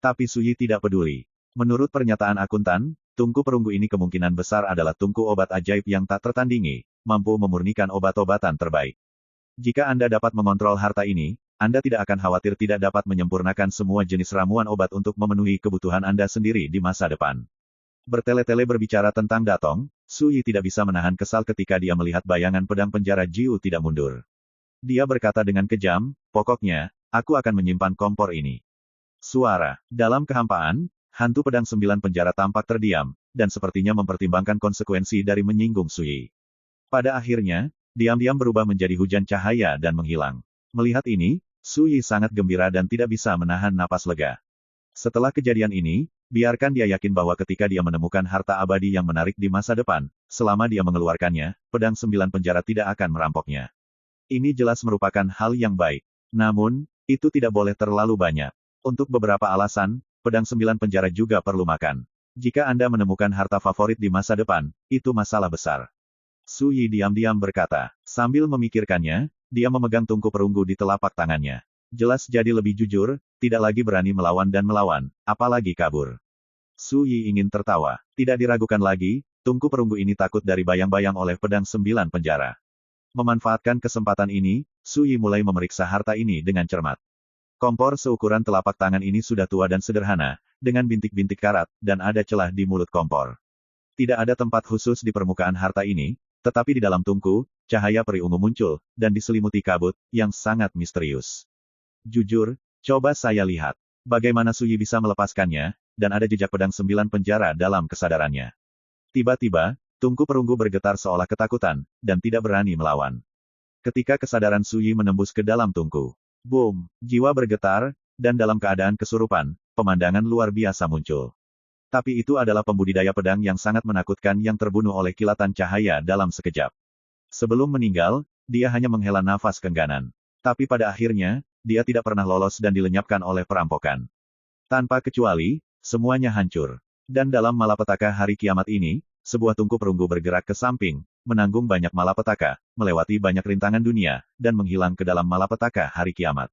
Tapi Su Yi tidak peduli. Menurut pernyataan akuntan, tungku perunggu ini kemungkinan besar adalah tungku obat ajaib yang tak tertandingi, mampu memurnikan obat-obatan terbaik. Jika Anda dapat mengontrol harta ini, Anda tidak akan khawatir tidak dapat menyempurnakan semua jenis ramuan obat untuk memenuhi kebutuhan Anda sendiri di masa depan. Bertele-tele berbicara tentang Datong, Su Yi tidak bisa menahan kesal ketika dia melihat bayangan pedang penjara Jiu tidak mundur. Dia berkata dengan kejam, pokoknya, aku akan menyimpan kompor ini. Suara. Dalam kehampaan, hantu pedang 9 penjara tampak terdiam, dan sepertinya mempertimbangkan konsekuensi dari menyinggung Su Yi. Pada akhirnya, diam-diam berubah menjadi hujan cahaya dan menghilang. Melihat ini, Su Yi sangat gembira dan tidak bisa menahan napas lega. Setelah kejadian ini, biarkan dia yakin bahwa ketika dia menemukan harta abadi yang menarik di masa depan, selama dia mengeluarkannya, pedang 9 penjara tidak akan merampoknya. Ini jelas merupakan hal yang baik. Namun, itu tidak boleh terlalu banyak. Untuk beberapa alasan, pedang 9 penjara juga perlu makan. Jika Anda menemukan harta favorit di masa depan, itu masalah besar. Su Yi diam-diam berkata. Sambil memikirkannya, dia memegang tungku perunggu di telapak tangannya. Jelas jadi lebih jujur, tidak lagi berani melawan, apalagi kabur. Su Yi ingin tertawa. Tidak diragukan lagi, tungku perunggu ini takut dari bayang-bayang oleh pedang 9 penjara. Memanfaatkan kesempatan ini, Su Yi mulai memeriksa harta ini dengan cermat. Kompor seukuran telapak tangan ini sudah tua dan sederhana, dengan bintik-bintik karat, dan ada celah di mulut kompor. Tidak ada tempat khusus di permukaan harta ini, tetapi di dalam tungku, cahaya peri ungu muncul, dan diselimuti kabut, yang sangat misterius. Jujur, coba saya lihat. Bagaimana Su Yi bisa melepaskannya, dan ada jejak pedang 9 penjara dalam kesadarannya. Tiba-tiba, tungku perunggu bergetar seolah ketakutan, dan tidak berani melawan. Ketika kesadaran Su Yi menembus ke dalam tungku. Boom! Jiwa bergetar, dan dalam keadaan kesurupan, pemandangan luar biasa muncul. Tapi itu adalah pembudidaya pedang yang sangat menakutkan yang terbunuh oleh kilatan cahaya dalam sekejap. Sebelum meninggal, dia hanya menghela nafas kengganan. Tapi pada akhirnya, dia tidak pernah lolos dan dilenyapkan oleh perampokan. Tanpa kecuali, semuanya hancur. Dan dalam malapetaka hari kiamat ini, sebuah tungku perunggu bergerak ke samping, menanggung banyak malapetaka, melewati banyak rintangan dunia, dan menghilang ke dalam malapetaka hari kiamat.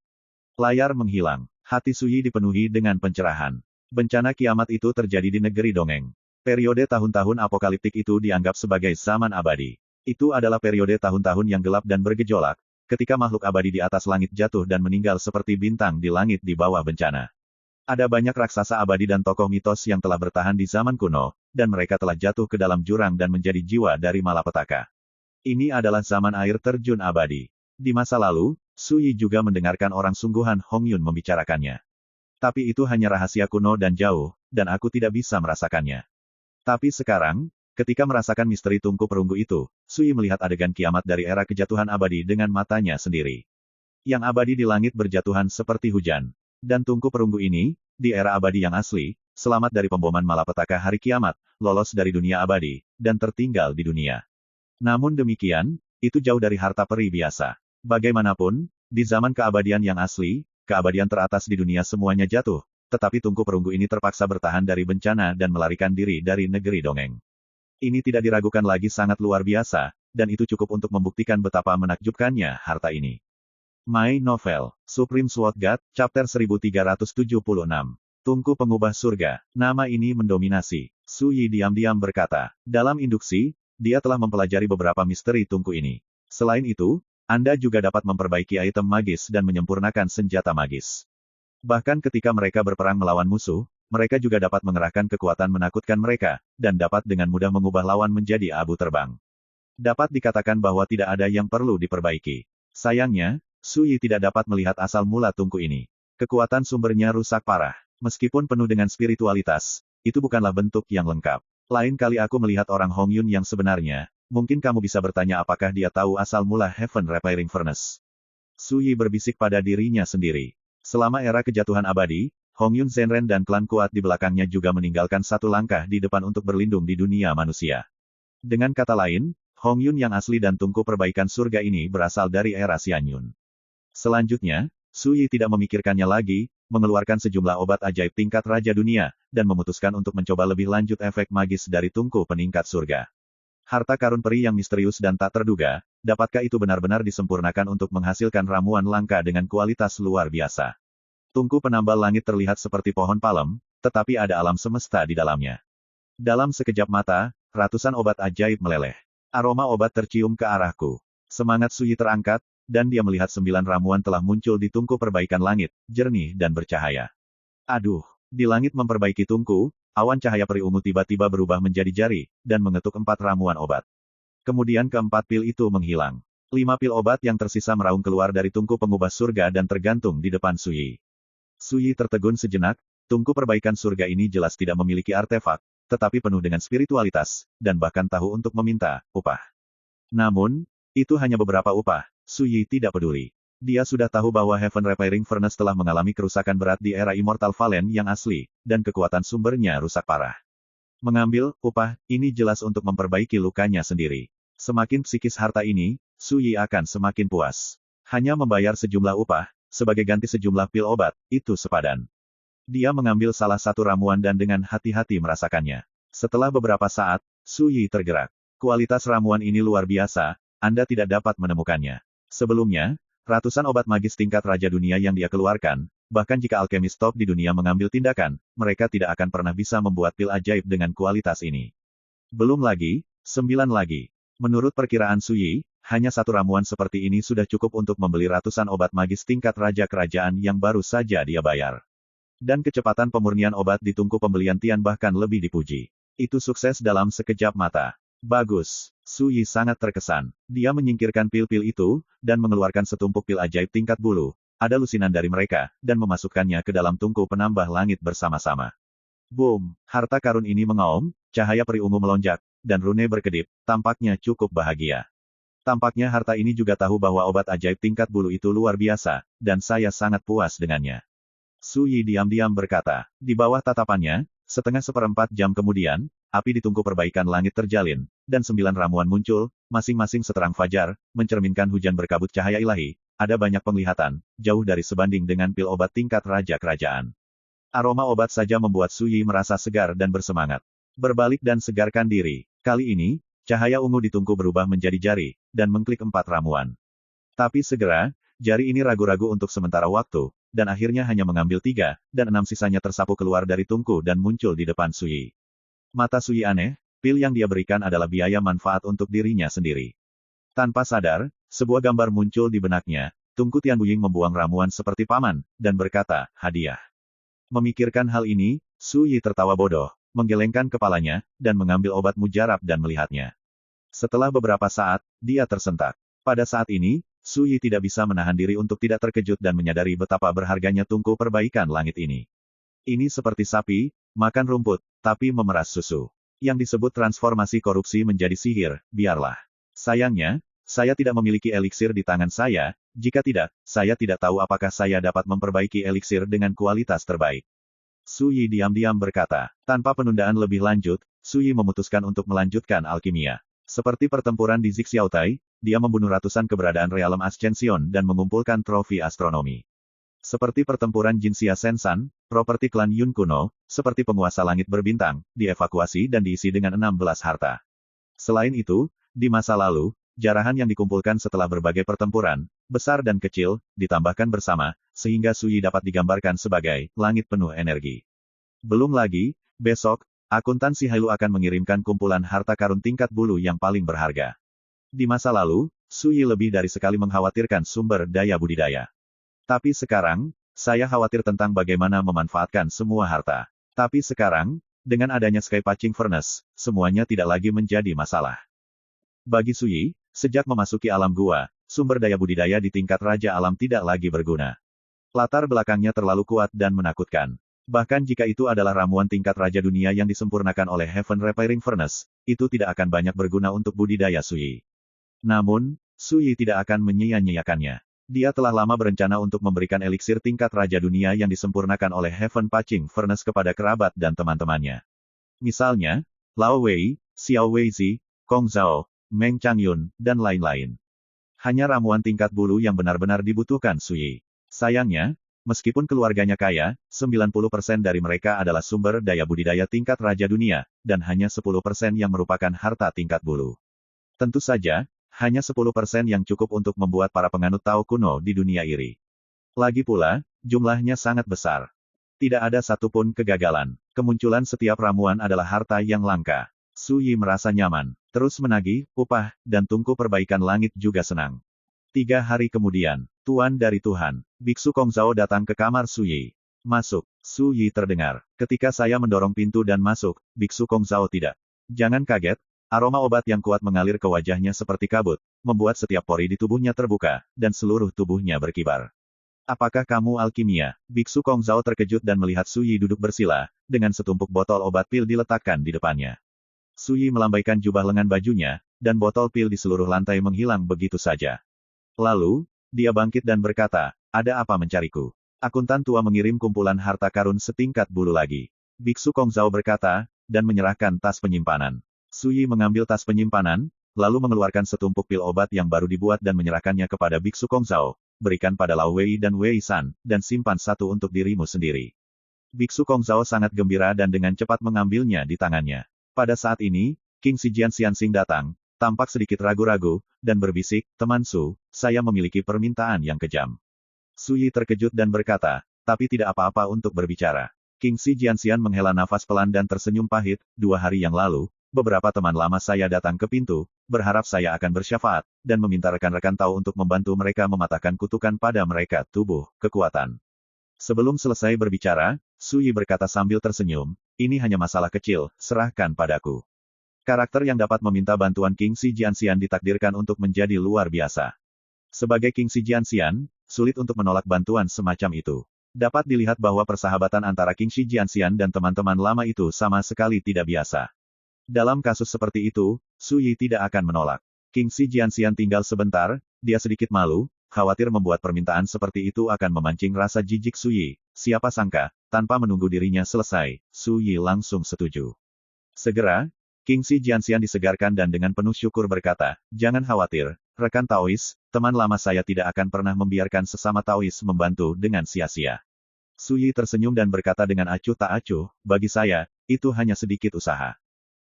Layar menghilang. Hati Su Yi dipenuhi dengan pencerahan. Bencana kiamat itu terjadi di negeri dongeng. Periode tahun-tahun apokaliptik itu dianggap sebagai zaman abadi. Itu adalah periode tahun-tahun yang gelap dan bergejolak, ketika makhluk abadi di atas langit jatuh dan meninggal seperti bintang di langit di bawah bencana. Ada banyak raksasa abadi dan tokoh mitos yang telah bertahan di zaman kuno, dan mereka telah jatuh ke dalam jurang dan menjadi jiwa dari malapetaka. Ini adalah zaman air terjun abadi. Di masa lalu, Su Yi juga mendengarkan orang sungguhan Hong Yun membicarakannya. Tapi itu hanya rahasia kuno dan jauh, dan aku tidak bisa merasakannya. Tapi sekarang, ketika merasakan misteri tungku perunggu itu, Su Yi melihat adegan kiamat dari era kejatuhan abadi dengan matanya sendiri. Yang abadi di langit berjatuhan seperti hujan. Dan tungku perunggu ini, di era abadi yang asli, selamat dari pemboman malapetaka hari kiamat, lolos dari dunia abadi, dan tertinggal di dunia. Namun demikian, itu jauh dari harta peri biasa. Bagaimanapun, di zaman keabadian yang asli, keabadian teratas di dunia semuanya jatuh, tetapi tungku perunggu ini terpaksa bertahan dari bencana dan melarikan diri dari negeri dongeng. Ini tidak diragukan lagi sangat luar biasa, dan itu cukup untuk membuktikan betapa menakjubkannya harta ini. My Novel, Supreme Sword God, Chapter 1376. Tungku Pengubah Surga. Nama ini mendominasi. Su Yi diam-diam berkata. Dalam induksi, dia telah mempelajari beberapa misteri tungku ini. Selain itu, Anda juga dapat memperbaiki item magis dan menyempurnakan senjata magis. Bahkan ketika mereka berperang melawan musuh, mereka juga dapat mengerahkan kekuatan menakutkan mereka, dan dapat dengan mudah mengubah lawan menjadi abu terbang. Dapat dikatakan bahwa tidak ada yang perlu diperbaiki. Sayangnya, Su Yi tidak dapat melihat asal mula tungku ini. Kekuatan sumbernya rusak parah. Meskipun penuh dengan spiritualitas, itu bukanlah bentuk yang lengkap. Lain kali aku melihat orang Hong Yun yang sebenarnya, mungkin kamu bisa bertanya apakah dia tahu asal mula Heaven Repairing Furnace. Su Yi berbisik pada dirinya sendiri. Selama era kejatuhan abadi, Hong Yun Zenren dan klan kuat di belakangnya juga meninggalkan satu langkah di depan untuk berlindung di dunia manusia. Dengan kata lain, Hong Yun yang asli dan tungku perbaikan surga ini berasal dari era Xianyun. Selanjutnya, Su Yi tidak memikirkannya lagi, mengeluarkan sejumlah obat ajaib tingkat Raja Dunia, dan memutuskan untuk mencoba lebih lanjut efek magis dari tungku peningkat surga. Harta karun peri yang misterius dan tak terduga, dapatkah itu benar-benar disempurnakan untuk menghasilkan ramuan langka dengan kualitas luar biasa? Tungku penambal langit terlihat seperti pohon palem, tetapi ada alam semesta di dalamnya. Dalam sekejap mata, ratusan obat ajaib meleleh. Aroma obat tercium ke arahku. Semangat Su Yi terangkat, dan dia melihat 9 ramuan telah muncul di tungku perbaikan langit, jernih dan bercahaya. Aduh, di langit memperbaiki tungku, awan cahaya peri ungu tiba-tiba berubah menjadi jari, dan mengetuk 4 ramuan obat. Kemudian keempat pil itu menghilang. 5 pil obat yang tersisa meraung keluar dari tungku pengubah surga dan tergantung di depan Su Yi. Su Yi tertegun sejenak, tungku perbaikan surga ini jelas tidak memiliki artefak, tetapi penuh dengan spiritualitas, dan bahkan tahu untuk meminta upah. Namun, itu hanya beberapa upah, Su Yi tidak peduli. Dia sudah tahu bahwa Heaven Repairing Furnace telah mengalami kerusakan berat di era Immortal Valen yang asli, dan kekuatan sumbernya rusak parah. Mengambil upah, ini jelas untuk memperbaiki lukanya sendiri. Semakin psikis harta ini, Su Yi akan semakin puas. Hanya membayar sejumlah upah, sebagai ganti sejumlah pil obat, itu sepadan. Dia mengambil salah satu ramuan dan dengan hati-hati merasakannya. Setelah beberapa saat, Su Yi tergerak. Kualitas ramuan ini luar biasa, Anda tidak dapat menemukannya. Sebelumnya, ratusan obat magis tingkat Raja Dunia yang dia keluarkan, bahkan jika alkemis top di dunia mengambil tindakan, mereka tidak akan pernah bisa membuat pil ajaib dengan kualitas ini. Belum lagi, 9 lagi. Menurut perkiraan Su Yi, hanya satu ramuan seperti ini sudah cukup untuk membeli ratusan obat magis tingkat Raja Kerajaan yang baru saja dia bayar. Dan kecepatan pemurnian obat di tungku pembelian Tian bahkan lebih dipuji. Itu sukses dalam sekejap mata. Bagus. Su Yi sangat terkesan. Dia menyingkirkan pil-pil itu, dan mengeluarkan setumpuk pil ajaib tingkat bulu. Ada lusinan dari mereka, dan memasukkannya ke dalam tungku penambah langit bersama-sama. Boom! Harta karun ini mengaum, cahaya peri ungu melonjak, dan rune berkedip, tampaknya cukup bahagia. Tampaknya harta ini juga tahu bahwa obat ajaib tingkat bulu itu luar biasa, dan saya sangat puas dengannya. Su Yi diam-diam berkata. Di bawah tatapannya, setengah seperempat jam kemudian, api di tungku perbaikan langit terjalin, dan 9 ramuan muncul, masing-masing seterang fajar, mencerminkan hujan berkabut cahaya ilahi. Ada banyak penglihatan, jauh dari sebanding dengan pil obat tingkat Raja Kerajaan. Aroma obat saja membuat Su Yi merasa segar dan bersemangat. Berbalik dan segarkan diri. Kali ini, cahaya ungu di tungku berubah menjadi jari, dan mengklik 4 ramuan. Tapi segera, jari ini ragu-ragu untuk sementara waktu, dan akhirnya hanya mengambil 3, dan 6 sisanya tersapu keluar dari tungku dan muncul di depan Su Yi. Mata Su Yi aneh, pil yang dia berikan adalah biaya manfaat untuk dirinya sendiri. Tanpa sadar, sebuah gambar muncul di benaknya, Tungku Tian Buying membuang ramuan seperti paman, dan berkata, hadiah. Memikirkan hal ini, Su Yi tertawa bodoh, menggelengkan kepalanya, dan mengambil obat mujarab dan melihatnya. Setelah beberapa saat, dia tersentak. Pada saat ini, Su Yi tidak bisa menahan diri untuk tidak terkejut dan menyadari betapa berharganya tungku perbaikan langit ini. Ini seperti sapi, makan rumput, tapi memeras susu. Yang disebut transformasi korupsi menjadi sihir, biarlah. Sayangnya, saya tidak memiliki eliksir di tangan saya, jika tidak, saya tidak tahu apakah saya dapat memperbaiki eliksir dengan kualitas terbaik. Su Yi diam-diam berkata. Tanpa penundaan lebih lanjut, Su Yi memutuskan untuk melanjutkan alkimia. Seperti pertempuran di Zixiaotai, dia membunuh ratusan keberadaan realem Ascension dan mengumpulkan trofi astronomi. Seperti pertempuran Jinxia Sensan, properti klan Yun kuno, seperti penguasa langit berbintang, dievakuasi dan diisi dengan 16 harta. Selain itu, di masa lalu, jarahan yang dikumpulkan setelah berbagai pertempuran, besar dan kecil, ditambahkan bersama, sehingga Su Yi dapat digambarkan sebagai langit penuh energi. Belum lagi, besok, akuntansi Hailu akan mengirimkan kumpulan harta karun tingkat bulu yang paling berharga. Di masa lalu, Su Yi lebih dari sekali mengkhawatirkan sumber daya budidaya. Tapi sekarang, saya khawatir tentang bagaimana memanfaatkan semua harta. Tapi sekarang, dengan adanya Sky Patching Furnace, semuanya tidak lagi menjadi masalah. Bagi Suyi, sejak memasuki alam gua, sumber daya budidaya di tingkat Raja Alam tidak lagi berguna. Latar belakangnya terlalu kuat dan menakutkan. Bahkan jika itu adalah ramuan tingkat Raja Dunia yang disempurnakan oleh Heaven Repairing Furnace, itu tidak akan banyak berguna untuk budidaya Suyi. Namun, Suyi tidak akan menyia-nyiakannya. Dia telah lama berencana untuk memberikan eliksir tingkat Raja Dunia yang disempurnakan oleh Heaven Patching Furnace kepada kerabat dan teman-temannya. Misalnya, Lao Wei, Xiao Weizi, Kong Zhao, Meng Changyun, dan lain-lain. Hanya ramuan tingkat bulu yang benar-benar dibutuhkan Suyi. Sayangnya, meskipun keluarganya kaya, 90% dari mereka adalah sumber daya budidaya tingkat Raja Dunia, dan hanya 10% yang merupakan harta tingkat bulu. Tentu saja, hanya 10% yang cukup untuk membuat para penganut Tao kuno di dunia iri. Lagi pula, jumlahnya sangat besar. Tidak ada satupun kegagalan. Kemunculan setiap ramuan adalah harta yang langka. Suyi merasa nyaman, terus menagih, upah, dan tungku perbaikan langit juga senang. 3 hari kemudian, Tuan dari Tuhan, Biksu Kong Zhao datang ke kamar Suyi. Masuk, Suyi terdengar. Ketika saya mendorong pintu dan masuk, Biksu Kong Zhao tidak. Jangan kaget, aroma obat yang kuat mengalir ke wajahnya seperti kabut, membuat setiap pori di tubuhnya terbuka, dan seluruh tubuhnya berkibar. Apakah kamu alkimia? Biksu Kong Zhao terkejut dan melihat Suyi duduk bersila, dengan setumpuk botol obat pil diletakkan di depannya. Suyi melambaikan jubah lengan bajunya, dan botol pil di seluruh lantai menghilang begitu saja. Lalu, dia bangkit dan berkata, ada apa mencariku? Akuntan tua mengirim kumpulan harta karun setingkat bulu lagi. Biksu Kong Zhao berkata, dan menyerahkan tas penyimpanan. Suyi mengambil tas penyimpanan, lalu mengeluarkan setumpuk pil obat yang baru dibuat dan menyerahkannya kepada Biksu Kong Zhao. Berikan pada Lao Wei dan Wei San, dan simpan satu untuk dirimu sendiri. Biksu Kong Zhao sangat gembira dan dengan cepat mengambilnya di tangannya. Pada saat ini, King Shijian Xianxing datang, tampak sedikit ragu-ragu, dan berbisik, Teman Su, saya memiliki permintaan yang kejam. Suyi terkejut dan berkata, tapi tidak apa-apa untuk berbicara. King Shijian Xian menghela nafas pelan dan tersenyum pahit, 2 hari yang lalu, beberapa teman lama saya datang ke pintu, berharap saya akan bersyafaat, dan meminta rekan-rekan Tao untuk membantu mereka mematahkan kutukan pada mereka, tubuh, kekuatan. Sebelum selesai berbicara, Suyi berkata sambil tersenyum, ini hanya masalah kecil, serahkan padaku. Karakter yang dapat meminta bantuan King Shijian Xian ditakdirkan untuk menjadi luar biasa. Sebagai King Shijian Xian, sulit untuk menolak bantuan semacam itu. Dapat dilihat bahwa persahabatan antara King Shijian Xian dan teman-teman lama itu sama sekali tidak biasa. Dalam kasus seperti itu, Suyi tidak akan menolak. King Shijian Xian tinggal sebentar, dia sedikit malu, khawatir membuat permintaan seperti itu akan memancing rasa jijik Suyi. Siapa sangka, tanpa menunggu dirinya selesai, Suyi langsung setuju. Segera, King Shijian Xian disegarkan dan dengan penuh syukur berkata, jangan khawatir, rekan Taois, teman lama saya tidak akan pernah membiarkan sesama Taois membantu dengan sia-sia. Suyi tersenyum dan berkata dengan acuh tak acuh, bagi saya, itu hanya sedikit usaha.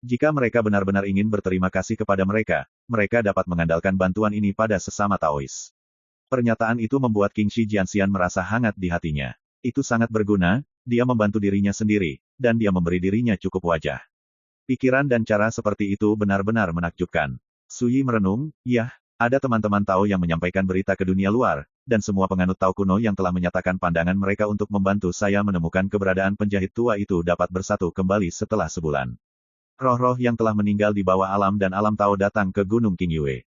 Jika mereka benar-benar ingin berterima kasih kepada mereka, mereka dapat mengandalkan bantuan ini pada sesama Taois. Pernyataan itu membuat King Shijian Xian merasa hangat di hatinya. Itu sangat berguna, dia membantu dirinya sendiri, dan dia memberi dirinya cukup wajah. Pikiran dan cara seperti itu benar-benar menakjubkan. Suyi merenung, yah, ada teman-teman Tao yang menyampaikan berita ke dunia luar, dan semua penganut Tao kuno yang telah menyatakan pandangan mereka untuk membantu saya menemukan keberadaan penjahit tua itu dapat bersatu kembali setelah sebulan. Roh-roh yang telah meninggal di bawah alam dan alam Tao datang ke Gunung Qingyue.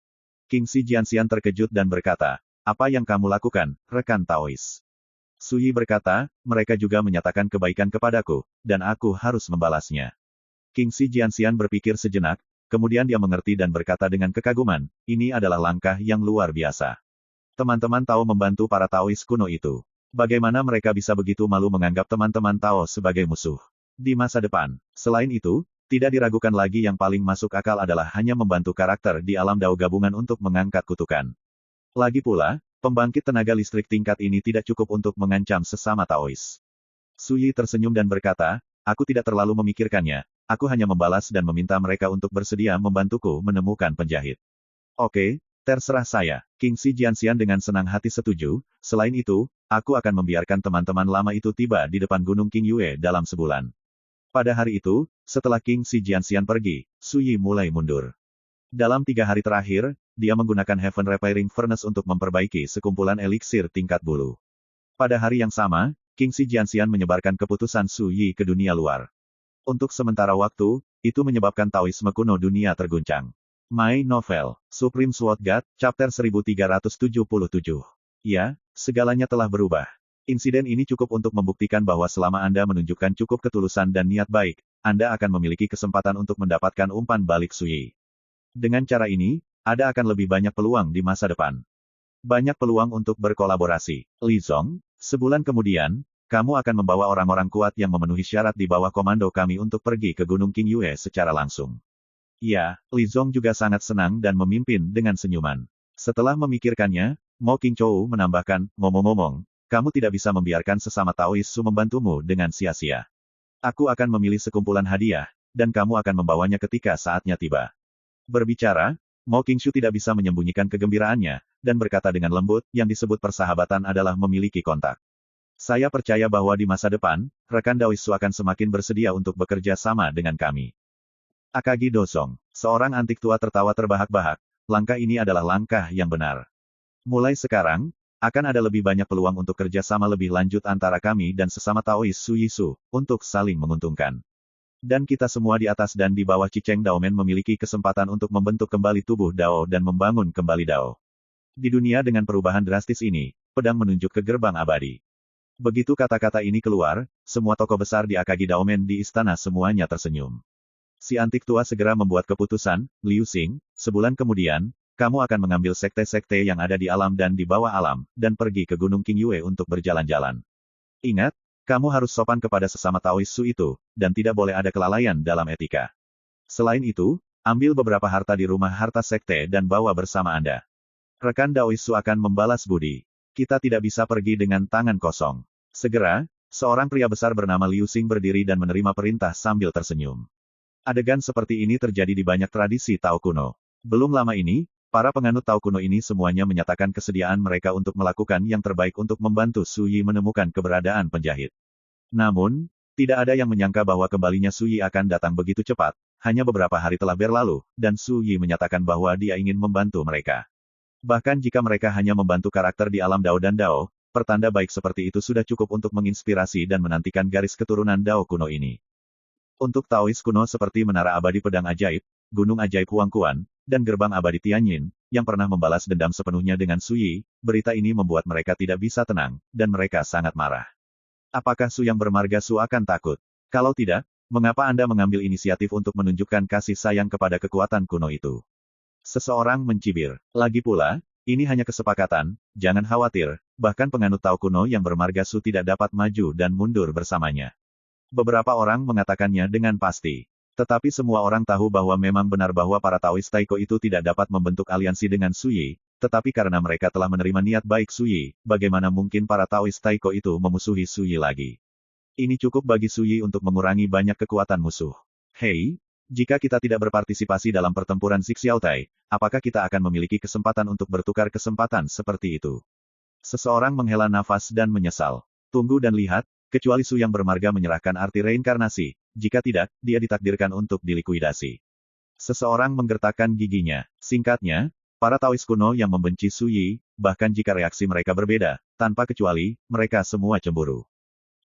King Shijian Xian terkejut dan berkata, apa yang kamu lakukan, rekan Taois? Suyi berkata, mereka juga menyatakan kebaikan kepadaku, dan aku harus membalasnya. King Shijian Xian berpikir sejenak, kemudian dia mengerti dan berkata dengan kekaguman, ini adalah langkah yang luar biasa. Teman-teman Tao membantu para Taois kuno itu. Bagaimana mereka bisa begitu malu menganggap teman-teman Tao sebagai musuh? Di masa depan, selain itu, tidak diragukan lagi yang paling masuk akal adalah hanya membantu karakter di alam Dao gabungan untuk mengangkat kutukan. Lagi pula, pembangkit tenaga listrik tingkat ini tidak cukup untuk mengancam sesama Taois. Suyi tersenyum dan berkata, aku tidak terlalu memikirkannya, aku hanya membalas dan meminta mereka untuk bersedia membantuku menemukan penjahit. Oke, terserah saya. King Shijian Xian dengan senang hati setuju, selain itu, aku akan membiarkan teman-teman lama itu tiba di depan Gunung Qingyue dalam sebulan. Pada hari itu, setelah King Shijian Xian pergi, Suyi mulai mundur. Dalam 3 hari terakhir, dia menggunakan Heaven Repairing Furnace untuk memperbaiki sekumpulan eliksir tingkat bulu. Pada hari yang sama, King Xi Jianxian menyebarkan keputusan Su Yi ke dunia luar. Untuk sementara waktu, itu menyebabkan Taoisme kuno dunia terguncang. My Novel, Supreme Sword God, Chapter 1377. Ya, segalanya telah berubah. Insiden ini cukup untuk membuktikan bahwa selama Anda menunjukkan cukup ketulusan dan niat baik, Anda akan memiliki kesempatan untuk mendapatkan umpan balik Su Yi. Dengan cara ini, Anda akan lebih banyak peluang di masa depan. Banyak peluang untuk berkolaborasi. Li Zong, sebulan kemudian, kamu akan membawa orang-orang kuat yang memenuhi syarat di bawah komando kami untuk pergi ke Gunung Qingyue secara langsung. Ya, Li Zong juga sangat senang dan memimpin dengan senyuman. Setelah memikirkannya, Mo Qingchou menambahkan, ngomong-ngomong, kamu tidak bisa membiarkan sesama Taois Su membantumu dengan sia-sia. Aku akan memilih sekumpulan hadiah, dan kamu akan membawanya ketika saatnya tiba. Berbicara, Mo Qingshu tidak bisa menyembunyikan kegembiraannya, dan berkata dengan lembut, yang disebut persahabatan adalah memiliki kontak. Saya percaya bahwa di masa depan, rekan Daois Su akan semakin bersedia untuk bekerja sama dengan kami. Akagi Dosong, seorang antik tua tertawa terbahak-bahak, langkah ini adalah langkah yang benar. Mulai sekarang, akan ada lebih banyak peluang untuk kerja sama lebih lanjut antara kami dan sesama Taois Su Yisu, untuk saling menguntungkan. Dan kita semua di atas dan di bawah Ciceng Daomen memiliki kesempatan untuk membentuk kembali tubuh Dao dan membangun kembali Dao. Di dunia dengan perubahan drastis ini, pedang menunjuk ke gerbang abadi. Begitu kata-kata ini keluar, semua tokoh besar di Akagi Daomen di istana semuanya tersenyum. Si antik tua segera membuat keputusan, Liu Xing, sebulan kemudian, kamu akan mengambil sekte-sekte yang ada di alam dan di bawah alam, dan pergi ke Gunung Qingyue untuk berjalan-jalan. Ingat, kamu harus sopan kepada sesama Taois Su itu, dan tidak boleh ada kelalaian dalam etika. Selain itu, ambil beberapa harta di rumah harta sekte dan bawa bersama Anda. Rekan Daois Su akan membalas budi. Kita tidak bisa pergi dengan tangan kosong. Segera, seorang pria besar bernama Liu Xing berdiri dan menerima perintah sambil tersenyum. Adegan seperti ini terjadi di banyak tradisi Tao kuno. Belum lama ini, para penganut Tao kuno ini semuanya menyatakan kesediaan mereka untuk melakukan yang terbaik untuk membantu Su Yi menemukan keberadaan penjahit. Namun, tidak ada yang menyangka bahwa kembalinya Su Yi akan datang begitu cepat, hanya beberapa hari telah berlalu, dan Su Yi menyatakan bahwa dia ingin membantu mereka. Bahkan jika mereka hanya membantu karakter di alam Dao dan Dao, pertanda baik seperti itu sudah cukup untuk menginspirasi dan menantikan garis keturunan Dao kuno ini. Untuk Taois kuno seperti Menara Abadi Pedang Ajaib, Gunung Ajaib Huangquan, dan Gerbang Abadi Tianyin, yang pernah membalas dendam sepenuhnya dengan Su Yi, berita ini membuat mereka tidak bisa tenang, dan mereka sangat marah. Apakah Su yang bermarga Su akan takut? Kalau tidak, mengapa Anda mengambil inisiatif untuk menunjukkan kasih sayang kepada kekuatan kuno itu? Seseorang mencibir. Lagi pula, ini hanya kesepakatan, jangan khawatir, bahkan penganut Tao kuno yang bermarga Su tidak dapat maju dan mundur bersamanya. Beberapa orang mengatakannya dengan pasti. Tetapi semua orang tahu bahwa memang benar bahwa para Taois Taiko itu tidak dapat membentuk aliansi dengan Su Yi, tetapi karena mereka telah menerima niat baik Su Yi, bagaimana mungkin para Taois Taiko itu memusuhi Su Yi lagi? Ini cukup bagi Su Yi untuk mengurangi banyak kekuatan musuh. Hei, jika kita tidak berpartisipasi dalam pertempuran Xiaotai, apakah kita akan memiliki kesempatan untuk bertukar kesempatan seperti itu? Seseorang menghela nafas dan menyesal. Tunggu dan lihat, kecuali Su yang bermarga menyerahkan arti reinkarnasi, jika tidak, dia ditakdirkan untuk dilikuidasi. Seseorang menggertakkan giginya. Singkatnya, para Taois kuno yang membenci Su Yi, bahkan jika reaksi mereka berbeda, tanpa kecuali, mereka semua cemburu.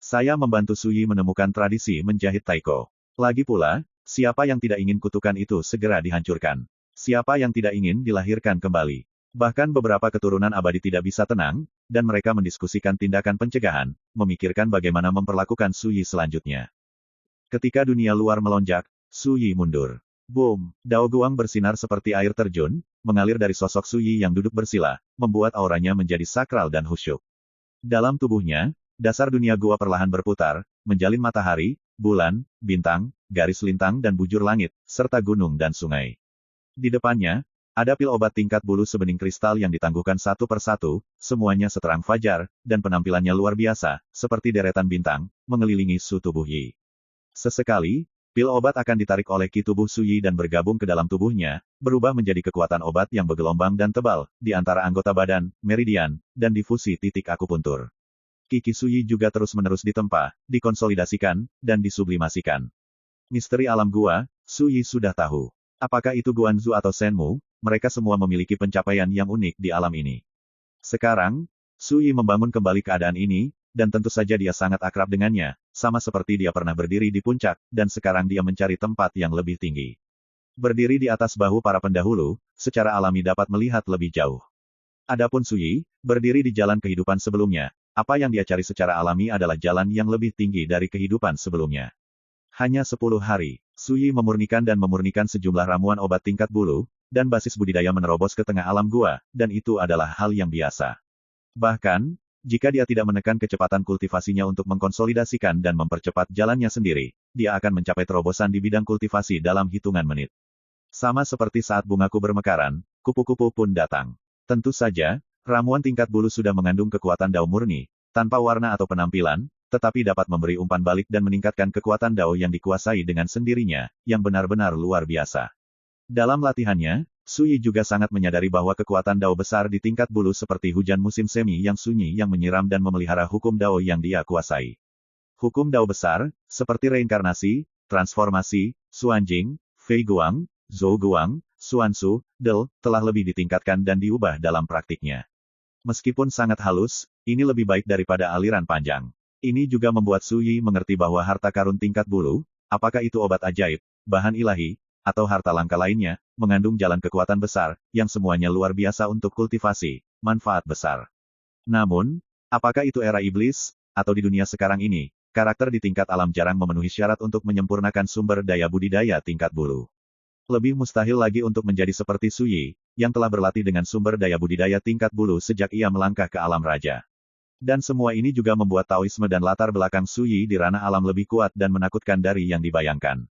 Saya membantu Su Yi menemukan tradisi menjahit taiko. Lagi pula, siapa yang tidak ingin kutukan itu segera dihancurkan? Siapa yang tidak ingin dilahirkan kembali? Bahkan beberapa keturunan abadi tidak bisa tenang, dan mereka mendiskusikan tindakan pencegahan, memikirkan bagaimana memperlakukan Su Yi selanjutnya. Ketika dunia luar melonjak, Su Yi mundur. Boom! Dao Guang bersinar seperti air terjun, mengalir dari sosok Su Yi yang duduk bersila, membuat auranya menjadi sakral dan khusyuk. Dalam tubuhnya, dasar dunia gua perlahan berputar, menjalin matahari, bulan, bintang, garis lintang dan bujur langit, serta gunung dan sungai. Di depannya, ada pil obat tingkat bulu sebening kristal yang ditangguhkan satu persatu, semuanya seterang fajar, dan penampilannya luar biasa, seperti deretan bintang, mengelilingi Su tubuh Yi. Sesekali, pil obat akan ditarik oleh ki tubuh Su Yi dan bergabung ke dalam tubuhnya, berubah menjadi kekuatan obat yang bergelombang dan tebal, di antara anggota badan, meridian, dan difusi titik akupuntur. Ki Su Yi juga terus-menerus ditempa, dikonsolidasikan, dan disublimasikan. Misteri alam gua, Su Yi sudah tahu. Apakah itu Guanzu atau Shenmu, mereka semua memiliki pencapaian yang unik di alam ini. Sekarang, Su Yi membangun kembali keadaan ini, dan tentu saja dia sangat akrab dengannya, sama seperti dia pernah berdiri di puncak, dan sekarang dia mencari tempat yang lebih tinggi. Berdiri di atas bahu para pendahulu, secara alami dapat melihat lebih jauh. Adapun Suyi, berdiri di jalan kehidupan sebelumnya, apa yang dia cari secara alami adalah jalan yang lebih tinggi dari kehidupan sebelumnya. Hanya 10 hari, Suyi memurnikan sejumlah ramuan obat tingkat bulu, dan basis budidaya menerobos ke tengah alam gua, dan itu adalah hal yang biasa. Bahkan, jika dia tidak menekan kecepatan kultivasinya untuk mengkonsolidasikan dan mempercepat jalannya sendiri, dia akan mencapai terobosan di bidang kultivasi dalam hitungan menit. Sama seperti saat bungaku bermekaran, kupu-kupu pun datang. Tentu saja, ramuan tingkat bulu sudah mengandung kekuatan dao murni, tanpa warna atau penampilan, tetapi dapat memberi umpan balik dan meningkatkan kekuatan dao yang dikuasai dengan sendirinya, yang benar-benar luar biasa. Dalam latihannya, Suyi juga sangat menyadari bahwa kekuatan dao besar di tingkat bulu seperti hujan musim semi yang sunyi yang menyiram dan memelihara hukum dao yang dia kuasai. Hukum dao besar, seperti reinkarnasi, transformasi, Xuanjing, Fei Guang, Zhou Guang, Xuansu, Del, telah lebih ditingkatkan dan diubah dalam praktiknya. Meskipun sangat halus, ini lebih baik daripada aliran panjang. Ini juga membuat Suyi mengerti bahwa harta karun tingkat bulu, apakah itu obat ajaib, bahan ilahi, atau harta langka lainnya, mengandung jalan kekuatan besar, yang semuanya luar biasa untuk kultivasi, manfaat besar. Namun, apakah itu era iblis, atau di dunia sekarang ini, karakter di tingkat alam jarang memenuhi syarat untuk menyempurnakan sumber daya budidaya tingkat bulu. Lebih mustahil lagi untuk menjadi seperti Suyi, yang telah berlatih dengan sumber daya budidaya tingkat bulu sejak ia melangkah ke alam raja. Dan semua ini juga membuat Taoisme dan latar belakang Suyi di ranah alam lebih kuat dan menakutkan dari yang dibayangkan.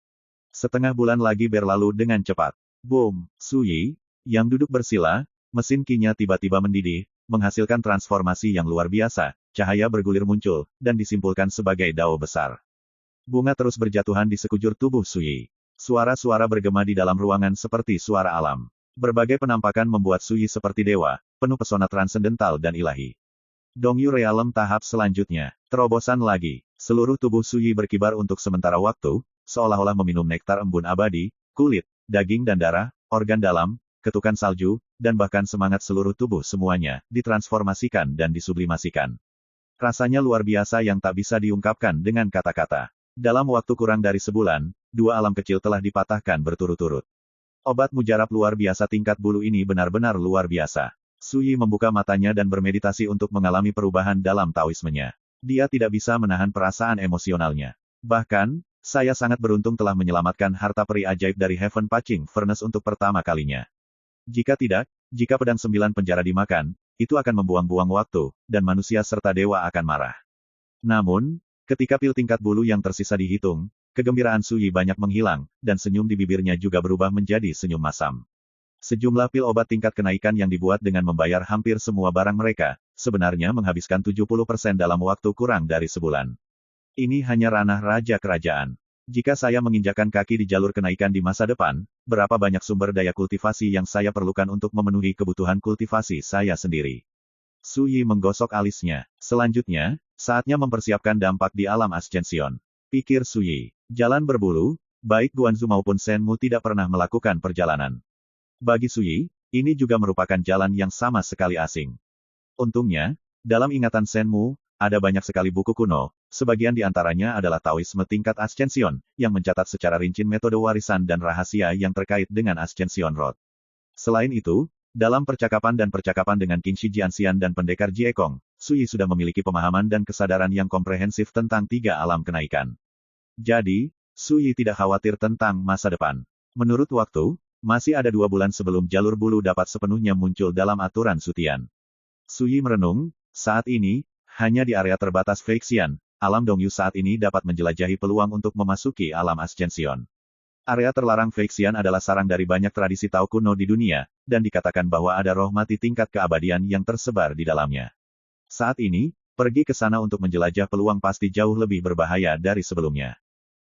Setengah bulan lagi berlalu dengan cepat. Boom! Suyi, yang duduk bersila, mesin kinya tiba-tiba mendidih, menghasilkan transformasi yang luar biasa, cahaya bergulir muncul, dan disimpulkan sebagai dao besar. Bunga terus berjatuhan di sekujur tubuh Suyi. Suara-suara bergema di dalam ruangan seperti suara alam. Berbagai penampakan membuat Suyi seperti dewa, penuh pesona transendental dan ilahi. Dongyu Realem tahap selanjutnya. Terobosan lagi. Seluruh tubuh Suyi berkibar untuk sementara waktu, seolah-olah meminum nektar embun abadi, kulit, daging dan darah, organ dalam, ketukan salju, dan bahkan semangat seluruh tubuh semuanya, ditransformasikan dan disublimasikan. Rasanya luar biasa yang tak bisa diungkapkan dengan kata-kata. Dalam waktu kurang dari sebulan, 2 alam kecil telah dipatahkan berturut-turut. Obat mujarab luar biasa tingkat bulu ini benar-benar luar biasa. Suyi membuka matanya dan bermeditasi untuk mengalami perubahan dalam Taoismenya. Dia tidak bisa menahan perasaan emosionalnya. Bahkan, saya sangat beruntung telah menyelamatkan harta peri ajaib dari Heaven Patching Furnace untuk pertama kalinya. Jika tidak, jika pedang 9 penjara dimakan, itu akan membuang-buang waktu, dan manusia serta dewa akan marah. Namun, ketika pil tingkat bulu yang tersisa dihitung, kegembiraan Suyi banyak menghilang, dan senyum di bibirnya juga berubah menjadi senyum masam. Sejumlah pil obat tingkat kenaikan yang dibuat dengan membayar hampir semua barang mereka, sebenarnya menghabiskan 70% dalam waktu kurang dari sebulan. Ini hanya ranah raja kerajaan. Jika saya menginjakan kaki di jalur kenaikan di masa depan, berapa banyak sumber daya kultivasi yang saya perlukan untuk memenuhi kebutuhan kultivasi saya sendiri? Suyi menggosok alisnya. Selanjutnya, saatnya mempersiapkan dampak di alam Ascension. Pikir Suyi. Jalan berbulu, baik Guanzu maupun Shenmu tidak pernah melakukan perjalanan. Bagi Suyi, ini juga merupakan jalan yang sama sekali asing. Untungnya, dalam ingatan Shenmu, ada banyak sekali buku kuno, sebagian di antaranya adalah Taoisme tingkat Ascension, yang mencatat secara rinci metode warisan dan rahasia yang terkait dengan Ascension Road. Selain itu, dalam percakapan dengan King Shi Jianxian dan pendekar Jiekong, Suyi sudah memiliki pemahaman dan kesadaran yang komprehensif tentang 3 alam kenaikan. Jadi, Suyi tidak khawatir tentang masa depan. Menurut waktu, masih ada 2 bulan sebelum jalur bulu dapat sepenuhnya muncul dalam aturan Sutian. Suyi merenung, saat ini, hanya di area terbatas Feixian, alam Dongyu saat ini dapat menjelajahi peluang untuk memasuki alam Ascension. Area terlarang Feixian adalah sarang dari banyak tradisi Tao kuno di dunia, dan dikatakan bahwa ada roh mati tingkat keabadian yang tersebar di dalamnya. Saat ini, pergi ke sana untuk menjelajah peluang pasti jauh lebih berbahaya dari sebelumnya.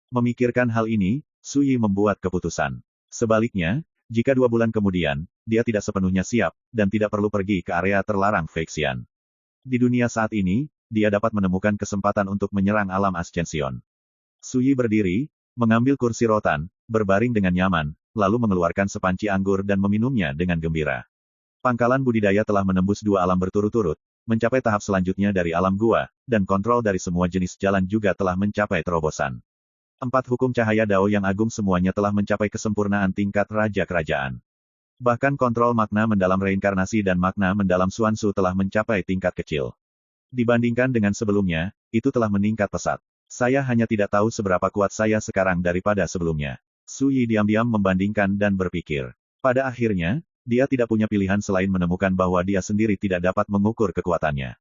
Memikirkan hal ini, Suyi membuat keputusan. Sebaliknya, jika 2 bulan kemudian, dia tidak sepenuhnya siap, dan tidak perlu pergi ke area terlarang Feixian. Di dunia saat ini, dia dapat menemukan kesempatan untuk menyerang alam Ascension. Suyi berdiri, mengambil kursi rotan, berbaring dengan nyaman, lalu mengeluarkan sepanci anggur dan meminumnya dengan gembira. Pangkalan budidaya telah menembus 2 alam berturut-turut, mencapai tahap selanjutnya dari alam gua, dan kontrol dari semua jenis jalan juga telah mencapai terobosan. 4 hukum cahaya Dao yang agung semuanya telah mencapai kesempurnaan tingkat Raja Kerajaan. Bahkan kontrol makna mendalam reinkarnasi dan makna mendalam Xuanzu telah mencapai tingkat kecil. Dibandingkan dengan sebelumnya, itu telah meningkat pesat. Saya hanya tidak tahu seberapa kuat saya sekarang daripada sebelumnya. Su Yi diam-diam membandingkan dan berpikir. Pada akhirnya, dia tidak punya pilihan selain menemukan bahwa dia sendiri tidak dapat mengukur kekuatannya.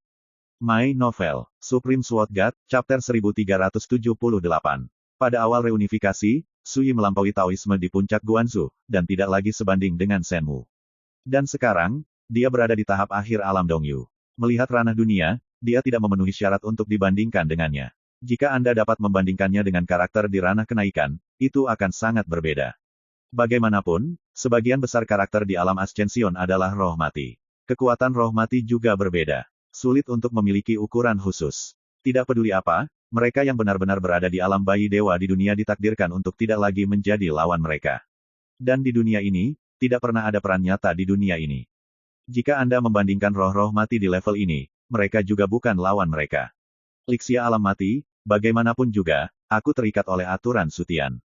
My Novel, Supreme Sword God, Chapter 1378. Pada awal reunifikasi, Su Yi melampaui Taoisme di puncak Guanzu, dan tidak lagi sebanding dengan Shenwu. Dan sekarang, dia berada di tahap akhir alam Dongyu. Melihat ranah dunia, dia tidak memenuhi syarat untuk dibandingkan dengannya. Jika Anda dapat membandingkannya dengan karakter di ranah kenaikan, itu akan sangat berbeda. Bagaimanapun, sebagian besar karakter di alam Ascension adalah roh mati. Kekuatan roh mati juga berbeda. Sulit untuk memiliki ukuran khusus. Tidak peduli apa, mereka yang benar-benar berada di alam bayi dewa di dunia ditakdirkan untuk tidak lagi menjadi lawan mereka. Dan di dunia ini, tidak pernah ada peran nyata di dunia ini. Jika Anda membandingkan roh-roh mati di level ini, mereka juga bukan lawan mereka. Lixia alam mati, bagaimanapun juga, aku terikat oleh aturan Sutian.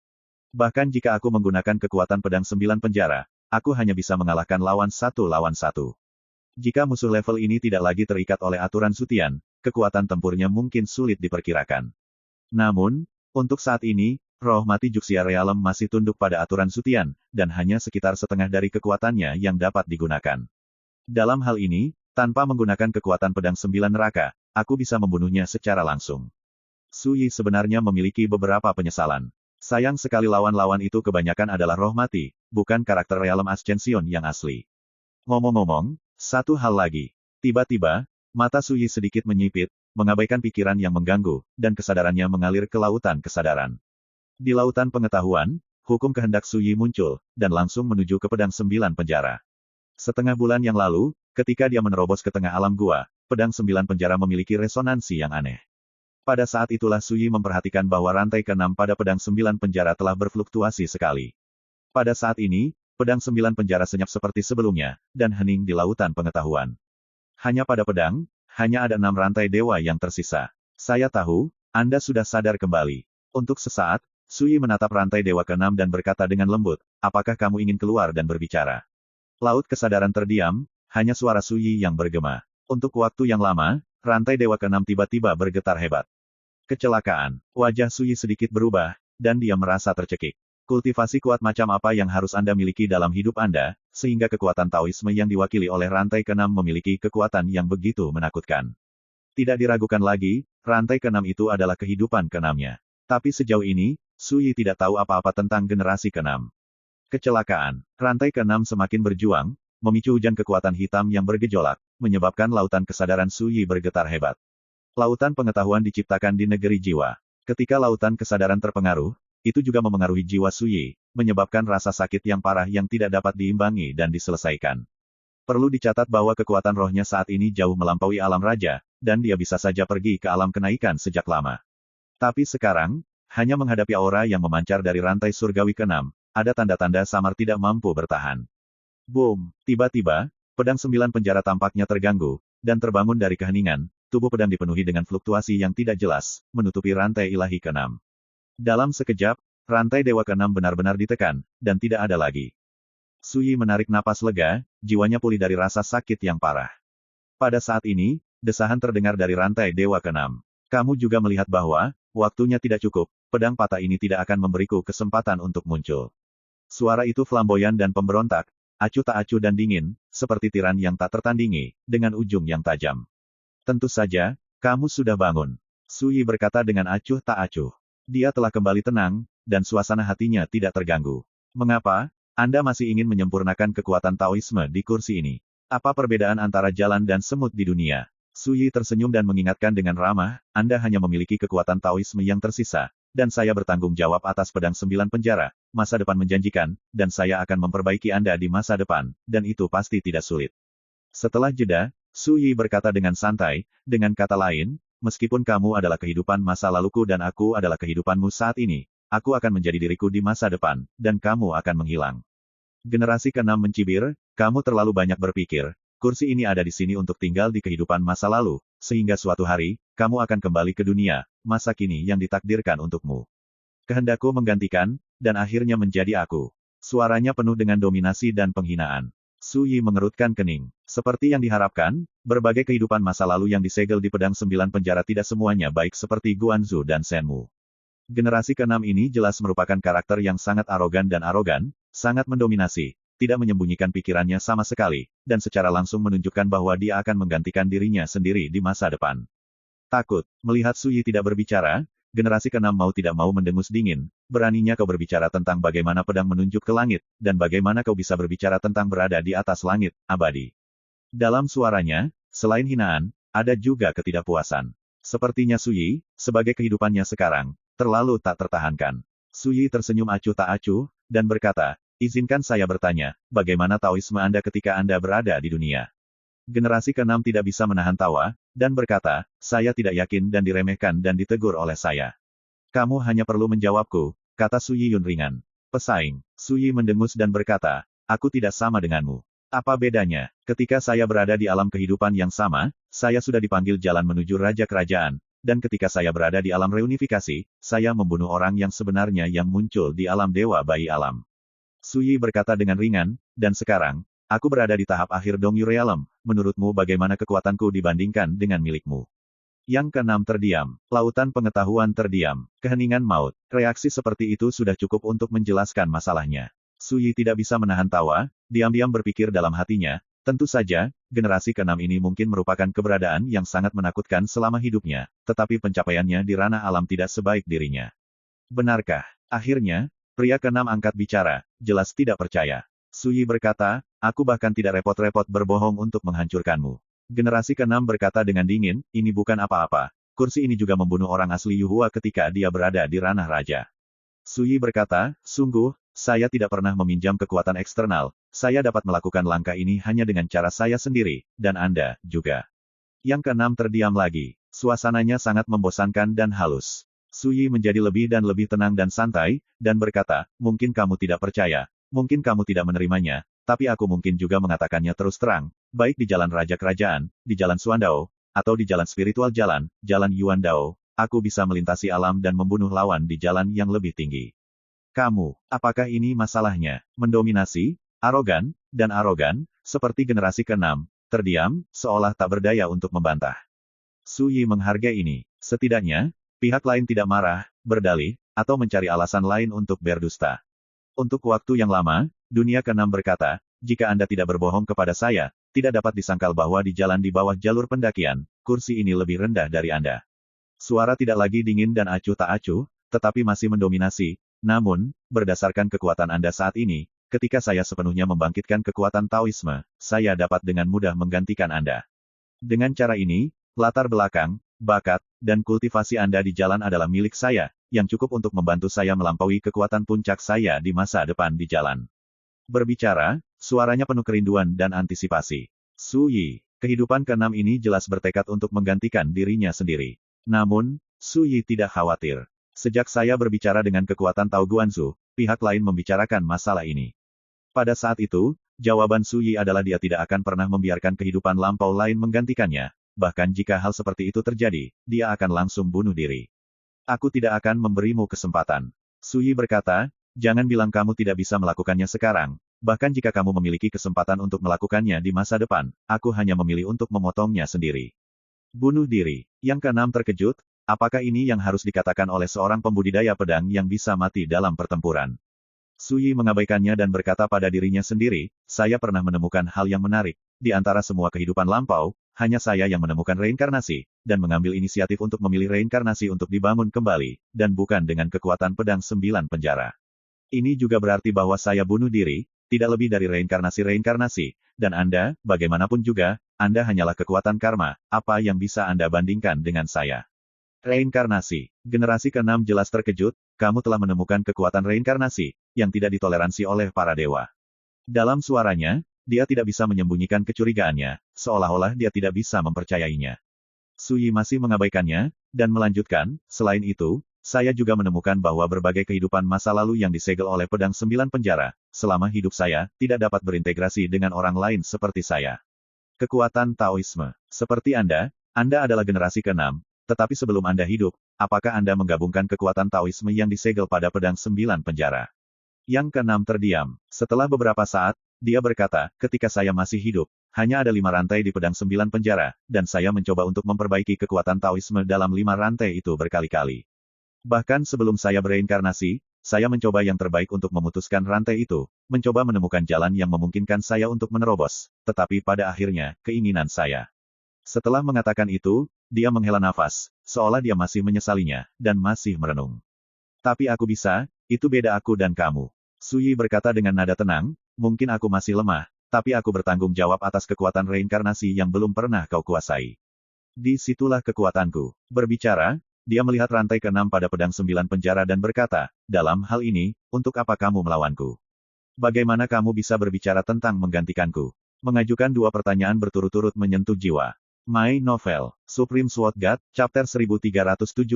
Bahkan jika aku menggunakan kekuatan pedang 9 penjara, aku hanya bisa mengalahkan lawan 1 lawan 1. Jika musuh level ini tidak lagi terikat oleh aturan Sutian, kekuatan tempurnya mungkin sulit diperkirakan. Namun, untuk saat ini, roh mati Juxia Realem masih tunduk pada aturan Sutian, dan hanya sekitar setengah dari kekuatannya yang dapat digunakan. Dalam hal ini, tanpa menggunakan kekuatan pedang 9 neraka, aku bisa membunuhnya secara langsung. Su Yi sebenarnya memiliki beberapa penyesalan. Sayang sekali lawan-lawan itu kebanyakan adalah roh mati, bukan karakter Realem Ascension yang asli. Ngomong-ngomong, satu hal lagi. Tiba-tiba, mata Su Yi sedikit menyipit, mengabaikan pikiran yang mengganggu, dan kesadarannya mengalir ke lautan kesadaran. Di lautan pengetahuan, hukum kehendak Su Yi muncul, dan langsung menuju ke pedang 9 penjara. Setengah bulan yang lalu, ketika dia menerobos ke tengah alam gua, pedang 9 penjara memiliki resonansi yang aneh. Pada saat itulah Su Yi memperhatikan bahwa rantai ke-6 pada pedang 9 penjara telah berfluktuasi sekali. Pada saat ini, pedang 9 penjara senyap seperti sebelumnya, dan hening di lautan pengetahuan. Hanya pada pedang, hanya ada 6 rantai dewa yang tersisa. Saya tahu, Anda sudah sadar kembali. Untuk sesaat, Su Yi menatap rantai dewa ke-6 dan berkata dengan lembut, apakah kamu ingin keluar dan berbicara? Laut kesadaran terdiam, hanya suara Su Yi yang bergema. Untuk waktu yang lama, rantai dewa ke-6 tiba-tiba bergetar hebat. Kecelakaan. Wajah Su Yi sedikit berubah, dan dia merasa tercekik. Kultivasi kuat macam apa yang harus Anda miliki dalam hidup Anda, sehingga kekuatan Taoisme yang diwakili oleh rantai ke-6 memiliki kekuatan yang begitu menakutkan. Tidak diragukan lagi, rantai ke-6 itu adalah kehidupan ke-6-nya. Tapi sejauh ini, Su Yi tidak tahu apa-apa tentang generasi ke-6. Kecelakaan. Rantai ke-6 semakin berjuang, memicu hujan kekuatan hitam yang bergejolak, menyebabkan lautan kesadaran Su Yi bergetar hebat. Lautan pengetahuan diciptakan di negeri jiwa. Ketika lautan kesadaran terpengaruh, itu juga memengaruhi jiwa Su Yi, menyebabkan rasa sakit yang parah yang tidak dapat diimbangi dan diselesaikan. Perlu dicatat bahwa kekuatan rohnya saat ini jauh melampaui alam raja, dan dia bisa saja pergi ke alam kenaikan sejak lama. Tapi sekarang, hanya menghadapi aura yang memancar dari rantai surgawi ke-6, ada tanda-tanda samar tidak mampu bertahan. Boom! Tiba-tiba, pedang 9 penjara tampaknya terganggu, dan terbangun dari keheningan, tubuh pedang dipenuhi dengan fluktuasi yang tidak jelas, menutupi rantai ilahi ke-6. Dalam sekejap, rantai dewa ke-6 benar-benar ditekan, dan tidak ada lagi. Su Yi menarik napas lega, jiwanya pulih dari rasa sakit yang parah. Pada saat ini, desahan terdengar dari rantai dewa ke-6. Kamu juga melihat bahwa, waktunya tidak cukup, pedang patah ini tidak akan memberiku kesempatan untuk muncul. Suara itu flamboyan dan pemberontak, acuh tak acuh dan dingin, seperti tiran yang tak tertandingi, dengan ujung yang tajam. Tentu saja, kamu sudah bangun. Su Yi berkata dengan acuh tak acuh. Dia telah kembali tenang, dan suasana hatinya tidak terganggu. Mengapa, Anda masih ingin menyempurnakan kekuatan Taoisme di kursi ini? Apa perbedaan antara jalan dan semut di dunia? Su Yi tersenyum dan mengingatkan dengan ramah, Anda hanya memiliki kekuatan Taoisme yang tersisa, dan saya bertanggung jawab atas pedang 9 penjara, masa depan menjanjikan, dan saya akan memperbaiki Anda di masa depan, dan itu pasti tidak sulit. Setelah jeda, Su Yi berkata dengan santai, dengan kata lain, meskipun kamu adalah kehidupan masa laluku dan aku adalah kehidupanmu saat ini, aku akan menjadi diriku di masa depan, dan kamu akan menghilang. Generasi ke-6 mencibir, kamu terlalu banyak berpikir, kursi ini ada di sini untuk tinggal di kehidupan masa lalu, sehingga suatu hari, kamu akan kembali ke dunia, masa kini yang ditakdirkan untukmu. Kehendakku menggantikan, dan akhirnya menjadi aku. Suaranya penuh dengan dominasi dan penghinaan. Su Yi mengerutkan kening. Seperti yang diharapkan, berbagai kehidupan masa lalu yang disegel di pedang 9 penjara tidak semuanya baik seperti Guanzu dan Shenmu. Generasi ke-6 ini jelas merupakan karakter yang sangat arogan, sangat mendominasi, tidak menyembunyikan pikirannya sama sekali, dan secara langsung menunjukkan bahwa dia akan menggantikan dirinya sendiri di masa depan. Takut, melihat Su Yi tidak berbicara, generasi ke-6 mau tidak mau mendengus dingin. Beraninya kau berbicara tentang bagaimana pedang menunjuk ke langit, dan bagaimana kau bisa berbicara tentang berada di atas langit abadi. Dalam suaranya, selain hinaan, ada juga ketidakpuasan. Sepertinya Su Yi, sebagai kehidupannya sekarang, terlalu tak tertahankan. Su Yi tersenyum acuh tak acuh, dan berkata, izinkan saya bertanya, bagaimana Taoisme Anda ketika Anda berada di dunia? Generasi ke-6 tidak bisa menahan tawa, dan berkata, saya tidak yakin dan diremehkan dan ditegur oleh saya. Kamu hanya perlu menjawabku, kata Su Yi Yun ringan. Pesaing. Su Yi mendengus dan berkata, aku tidak sama denganmu. Apa bedanya? Ketika saya berada di alam kehidupan yang sama, saya sudah dipanggil jalan menuju Raja Kerajaan, dan ketika saya berada di alam reunifikasi, saya membunuh orang yang sebenarnya yang muncul di alam Dewa Bayi Alam. Su Yi berkata dengan ringan, dan sekarang, aku berada di tahap akhir Dongyu Realm, menurutmu bagaimana kekuatanku dibandingkan dengan milikmu? Yang ke-6 terdiam. Lautan pengetahuan terdiam. Keheningan maut. Reaksi seperti itu sudah cukup untuk menjelaskan masalahnya. Su Yi tidak bisa menahan tawa, diam-diam berpikir dalam hatinya, tentu saja, generasi ke-6 ini mungkin merupakan keberadaan yang sangat menakutkan selama hidupnya, tetapi pencapaiannya di ranah alam tidak sebaik dirinya. Benarkah? Akhirnya, pria ke-6 angkat bicara, jelas tidak percaya. Su Yi berkata, aku bahkan tidak repot-repot berbohong untuk menghancurkanmu. Generasi ke-6 berkata dengan dingin, ini bukan apa-apa. Kursi ini juga membunuh orang asli Yuhua ketika dia berada di ranah raja. Su Yi berkata, sungguh, saya tidak pernah meminjam kekuatan eksternal. Saya dapat melakukan langkah ini hanya dengan cara saya sendiri, dan Anda juga. Yang ke-6 terdiam lagi. Suasananya sangat membosankan dan halus. Su Yi menjadi lebih dan lebih tenang dan santai, dan berkata, mungkin kamu tidak percaya, mungkin kamu tidak menerimanya, tapi aku mungkin juga mengatakannya terus terang, baik di jalan Raja Kerajaan, di jalan Xuandao, atau di jalan spiritual jalan Yuan Dao, aku bisa melintasi alam dan membunuh lawan di jalan yang lebih tinggi. Kamu, apakah ini masalahnya? Mendominasi, arogan, seperti generasi ke-6, terdiam, seolah tak berdaya untuk membantah. Su Yi menghargai ini. Setidaknya, pihak lain tidak marah, berdalih, atau mencari alasan lain untuk berdusta. Untuk waktu yang lama, dunia ke-6 berkata, jika Anda tidak berbohong kepada saya, tidak dapat disangkal bahwa di jalan di bawah jalur pendakian, kursi ini lebih rendah dari Anda. Suara tidak lagi dingin dan acuh tak acuh, tetapi masih mendominasi. Namun, berdasarkan kekuatan Anda saat ini, ketika saya sepenuhnya membangkitkan kekuatan Taoisme, saya dapat dengan mudah menggantikan Anda. Dengan cara ini, latar belakang, bakat, dan kultivasi Anda di jalan adalah milik saya, yang cukup untuk membantu saya melampaui kekuatan puncak saya di masa depan di jalan. Berbicara, suaranya penuh kerinduan dan antisipasi. Su Yi, kehidupan ke-6 ini jelas bertekad untuk menggantikan dirinya sendiri. Namun, Su Yi tidak khawatir. Sejak saya berbicara dengan kekuatan Tao Guanzu, pihak lain membicarakan masalah ini. Pada saat itu, jawaban Su Yi adalah dia tidak akan pernah membiarkan kehidupan lampau lain menggantikannya, bahkan jika hal seperti itu terjadi, dia akan langsung bunuh diri. Aku tidak akan memberimu kesempatan. Su Yi berkata, jangan bilang kamu tidak bisa melakukannya sekarang, bahkan jika kamu memiliki kesempatan untuk melakukannya di masa depan, aku hanya memilih untuk memotongnya sendiri. Bunuh diri. Yang ke-6 terkejut, apakah ini yang harus dikatakan oleh seorang pembudidaya pedang yang bisa mati dalam pertempuran? Su Yi mengabaikannya dan berkata pada dirinya sendiri, saya pernah menemukan hal yang menarik. Di antara semua kehidupan lampau, hanya saya yang menemukan reinkarnasi, dan mengambil inisiatif untuk memilih reinkarnasi untuk dibangun kembali, dan bukan dengan kekuatan pedang 9 penjara. Ini juga berarti bahwa saya bunuh diri, tidak lebih dari reinkarnasi-reinkarnasi, dan Anda, bagaimanapun juga, Anda hanyalah kekuatan karma, apa yang bisa Anda bandingkan dengan saya? Reinkarnasi. Generasi ke-6 jelas terkejut, kamu telah menemukan kekuatan reinkarnasi, yang tidak ditoleransi oleh para dewa. Dalam suaranya, dia tidak bisa menyembunyikan kecurigaannya, seolah-olah dia tidak bisa mempercayainya. Su Yi masih mengabaikannya, dan melanjutkan, selain itu, saya juga menemukan bahwa berbagai kehidupan masa lalu yang disegel oleh pedang 9 penjara, selama hidup saya, tidak dapat berintegrasi dengan orang lain seperti saya. Kekuatan Taoisme. Seperti Anda adalah generasi ke-6, tetapi sebelum Anda hidup, apakah Anda menggabungkan kekuatan Taoisme yang disegel pada pedang 9 penjara? Yang ke-6 terdiam. Setelah beberapa saat, dia berkata, ketika saya masih hidup, hanya ada 5 rantai di pedang 9 penjara, dan saya mencoba untuk memperbaiki kekuatan Taoisme dalam 5 rantai itu berkali-kali. Bahkan sebelum saya bereinkarnasi, saya mencoba yang terbaik untuk memutuskan rantai itu, mencoba menemukan jalan yang memungkinkan saya untuk menerobos, tetapi pada akhirnya, keinginan saya. Setelah mengatakan itu, dia menghela nafas, seolah dia masih menyesalinya, dan masih merenung. Tapi aku bisa, itu beda aku dan kamu. Suyi berkata dengan nada tenang, mungkin aku masih lemah, tapi aku bertanggung jawab atas kekuatan reinkarnasi yang belum pernah kau kuasai. Disitulah kekuatanku. Berbicara, dia melihat rantai ke-6 pada pedang 9 penjara dan berkata, dalam hal ini, untuk apa kamu melawanku? Bagaimana kamu bisa berbicara tentang menggantikanku? Mengajukan 2 pertanyaan berturut-turut menyentuh jiwa. My Novel, Supreme Sword God, Chapter 1379.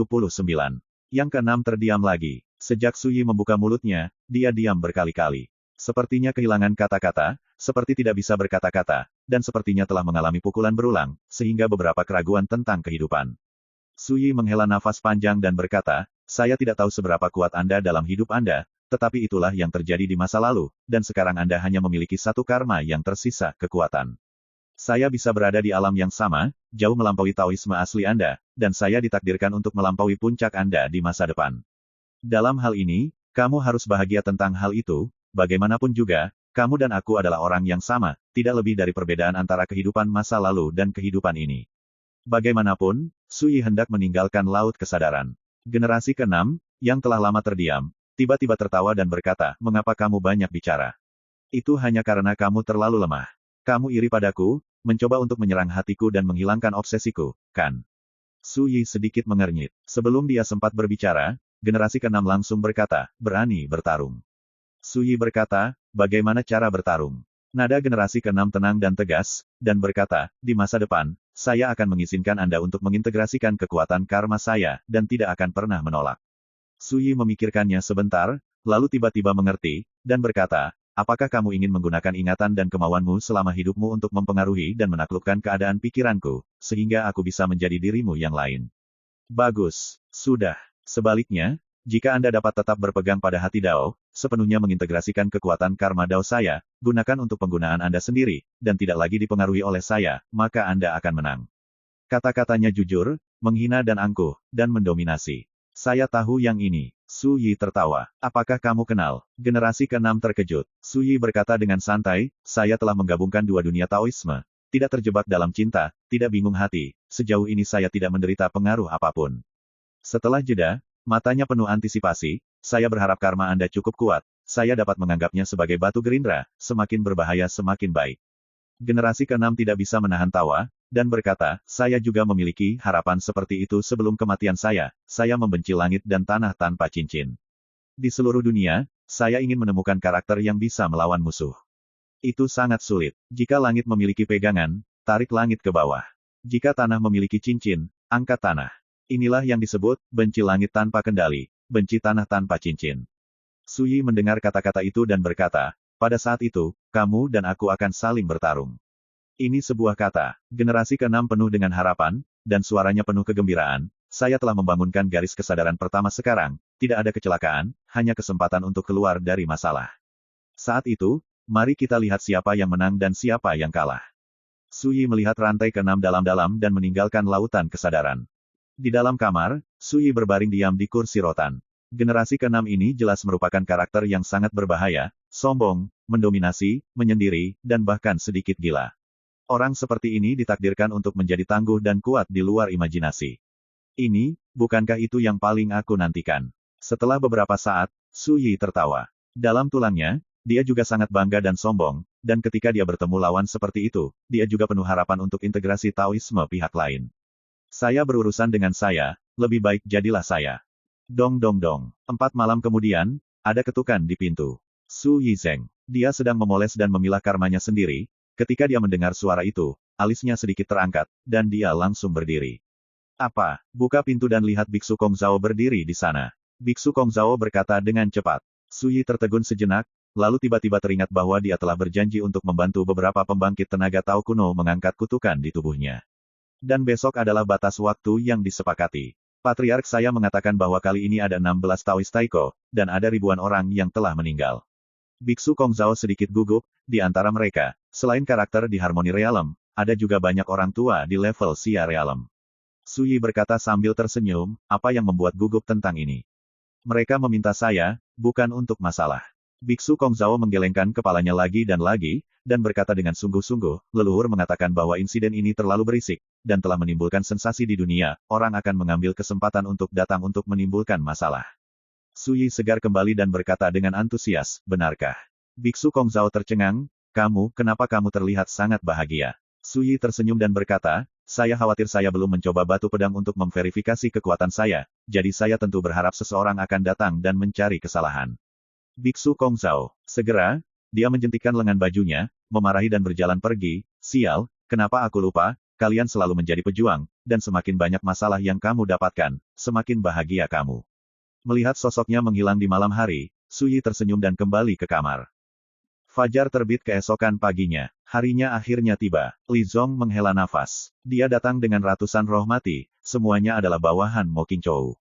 Yang ke-6 terdiam lagi. Sejak Suyi membuka mulutnya, dia diam berkali-kali. Sepertinya kehilangan kata-kata, seperti tidak bisa berkata-kata, dan sepertinya telah mengalami pukulan berulang, sehingga beberapa keraguan tentang kehidupan. Suyi menghela nafas panjang dan berkata, saya tidak tahu seberapa kuat Anda dalam hidup Anda, tetapi itulah yang terjadi di masa lalu, dan sekarang Anda hanya memiliki satu karma yang tersisa, kekuatan. Saya bisa berada di alam yang sama, jauh melampaui Taoisme asli Anda, dan saya ditakdirkan untuk melampaui puncak Anda di masa depan. Dalam hal ini, kamu harus bahagia tentang hal itu, bagaimanapun juga, kamu dan aku adalah orang yang sama, tidak lebih dari perbedaan antara kehidupan masa lalu dan kehidupan ini. Bagaimanapun, Suyi hendak meninggalkan laut kesadaran. Generasi ke-6, yang telah lama terdiam, tiba-tiba tertawa dan berkata, mengapa kamu banyak bicara? Itu hanya karena kamu terlalu lemah. Kamu iri padaku, mencoba untuk menyerang hatiku dan menghilangkan obsesiku, kan? Suyi sedikit mengernyit. Sebelum dia sempat berbicara, generasi ke-6 langsung berkata, berani bertarung. Suyi berkata, bagaimana cara bertarung? Nada generasi ke-6 tenang dan tegas, dan berkata, di masa depan, saya akan mengizinkan Anda untuk mengintegrasikan kekuatan karma saya, dan tidak akan pernah menolak. Suyi memikirkannya sebentar, lalu tiba-tiba mengerti, dan berkata, apakah kamu ingin menggunakan ingatan dan kemauanmu selama hidupmu untuk mempengaruhi dan menaklukkan keadaan pikiranku, sehingga aku bisa menjadi dirimu yang lain? Bagus. Sudah. Sebaliknya, jika Anda dapat tetap berpegang pada hati Dao, sepenuhnya mengintegrasikan kekuatan karma Dao saya, gunakan untuk penggunaan Anda sendiri, dan tidak lagi dipengaruhi oleh saya, maka Anda akan menang. Kata-katanya jujur, menghina dan angkuh, dan mendominasi. Saya tahu yang ini. Suyi tertawa. Apakah kamu kenal? Generasi ke-6 terkejut. Suyi berkata dengan santai, saya telah menggabungkan 2 dunia Taoisme. Tidak terjebak dalam cinta, tidak bingung hati. Sejauh ini saya tidak menderita pengaruh apapun. Setelah jeda, matanya penuh antisipasi, saya berharap karma Anda cukup kuat. Saya dapat menganggapnya sebagai batu gerindra, semakin berbahaya semakin baik. Generasi ke-6 tidak bisa menahan tawa, dan berkata, saya juga memiliki harapan seperti itu sebelum kematian saya membenci langit dan tanah tanpa cincin. Di seluruh dunia, saya ingin menemukan karakter yang bisa melawan musuh. Itu sangat sulit. Jika langit memiliki pegangan, tarik langit ke bawah. Jika tanah memiliki cincin, angkat tanah. Inilah yang disebut, benci langit tanpa kendali, benci tanah tanpa cincin. Suyi mendengar kata-kata itu dan berkata, pada saat itu, kamu dan aku akan saling bertarung. Ini sebuah kata. Generasi ke-6 penuh dengan harapan, dan suaranya penuh kegembiraan. Saya telah membangunkan garis kesadaran pertama sekarang, tidak ada kecelakaan, hanya kesempatan untuk keluar dari masalah. Saat itu, mari kita lihat siapa yang menang dan siapa yang kalah. Suyi melihat rantai ke-6 dalam-dalam dan meninggalkan lautan kesadaran. Di dalam kamar, Suyi berbaring diam di kursi rotan. Generasi ke-6 ini jelas merupakan karakter yang sangat berbahaya, sombong, mendominasi, menyendiri, dan bahkan sedikit gila. Orang seperti ini ditakdirkan untuk menjadi tangguh dan kuat di luar imajinasi. Ini, bukankah itu yang paling aku nantikan? Setelah beberapa saat, Suyi tertawa. Dalam tulangnya, dia juga sangat bangga dan sombong, dan ketika dia bertemu lawan seperti itu, dia juga penuh harapan untuk integrasi Taoisme pihak lain. Saya berurusan dengan saya, lebih baik jadilah saya. Dong dong dong. 4 malam kemudian, ada ketukan di pintu. Su Yizeng. Dia sedang memoles dan memilah karmanya sendiri. Ketika dia mendengar suara itu, alisnya sedikit terangkat, dan dia langsung berdiri. Apa? Buka pintu dan lihat Biksu Kong Zhao berdiri di sana. Biksu Kong Zhao berkata dengan cepat. Suyi tertegun sejenak, lalu tiba-tiba teringat bahwa dia telah berjanji untuk membantu beberapa pembangkit tenaga Tao kuno mengangkat kutukan di tubuhnya. Dan besok adalah batas waktu yang disepakati. Patriark saya mengatakan bahwa kali ini ada 16 Taoist Taiko, dan ada ribuan orang yang telah meninggal. Biksu Kongzhao sedikit gugup, di antara mereka, selain karakter di Harmony Realm, ada juga banyak orang tua di level Xia Realm. Suyi berkata sambil tersenyum, apa yang membuat gugup tentang ini? Mereka meminta saya, bukan untuk masalah. Biksu Kongzhao menggelengkan kepalanya lagi, dan berkata dengan sungguh-sungguh, leluhur mengatakan bahwa insiden ini terlalu berisik, dan telah menimbulkan sensasi di dunia, orang akan mengambil kesempatan untuk datang untuk menimbulkan masalah. Suyi segar kembali dan berkata dengan antusias, benarkah? Biksu Kongzhao tercengang, kenapa kamu terlihat sangat bahagia? Suyi tersenyum dan berkata, saya khawatir saya belum mencoba batu pedang untuk memverifikasi kekuatan saya, jadi saya tentu berharap seseorang akan datang dan mencari kesalahan. Biksu Kongzhao, segera, dia menjentikkan lengan bajunya, memarahi dan berjalan pergi, sial, kenapa aku lupa, kalian selalu menjadi pejuang, dan semakin banyak masalah yang kamu dapatkan, semakin bahagia kamu. Melihat sosoknya menghilang di malam hari, Suyi tersenyum dan kembali ke kamar. Fajar terbit keesokan paginya, harinya akhirnya tiba, Li Zong menghela nafas. Dia datang dengan ratusan roh mati, semuanya adalah bawahan Mo Qingzhou.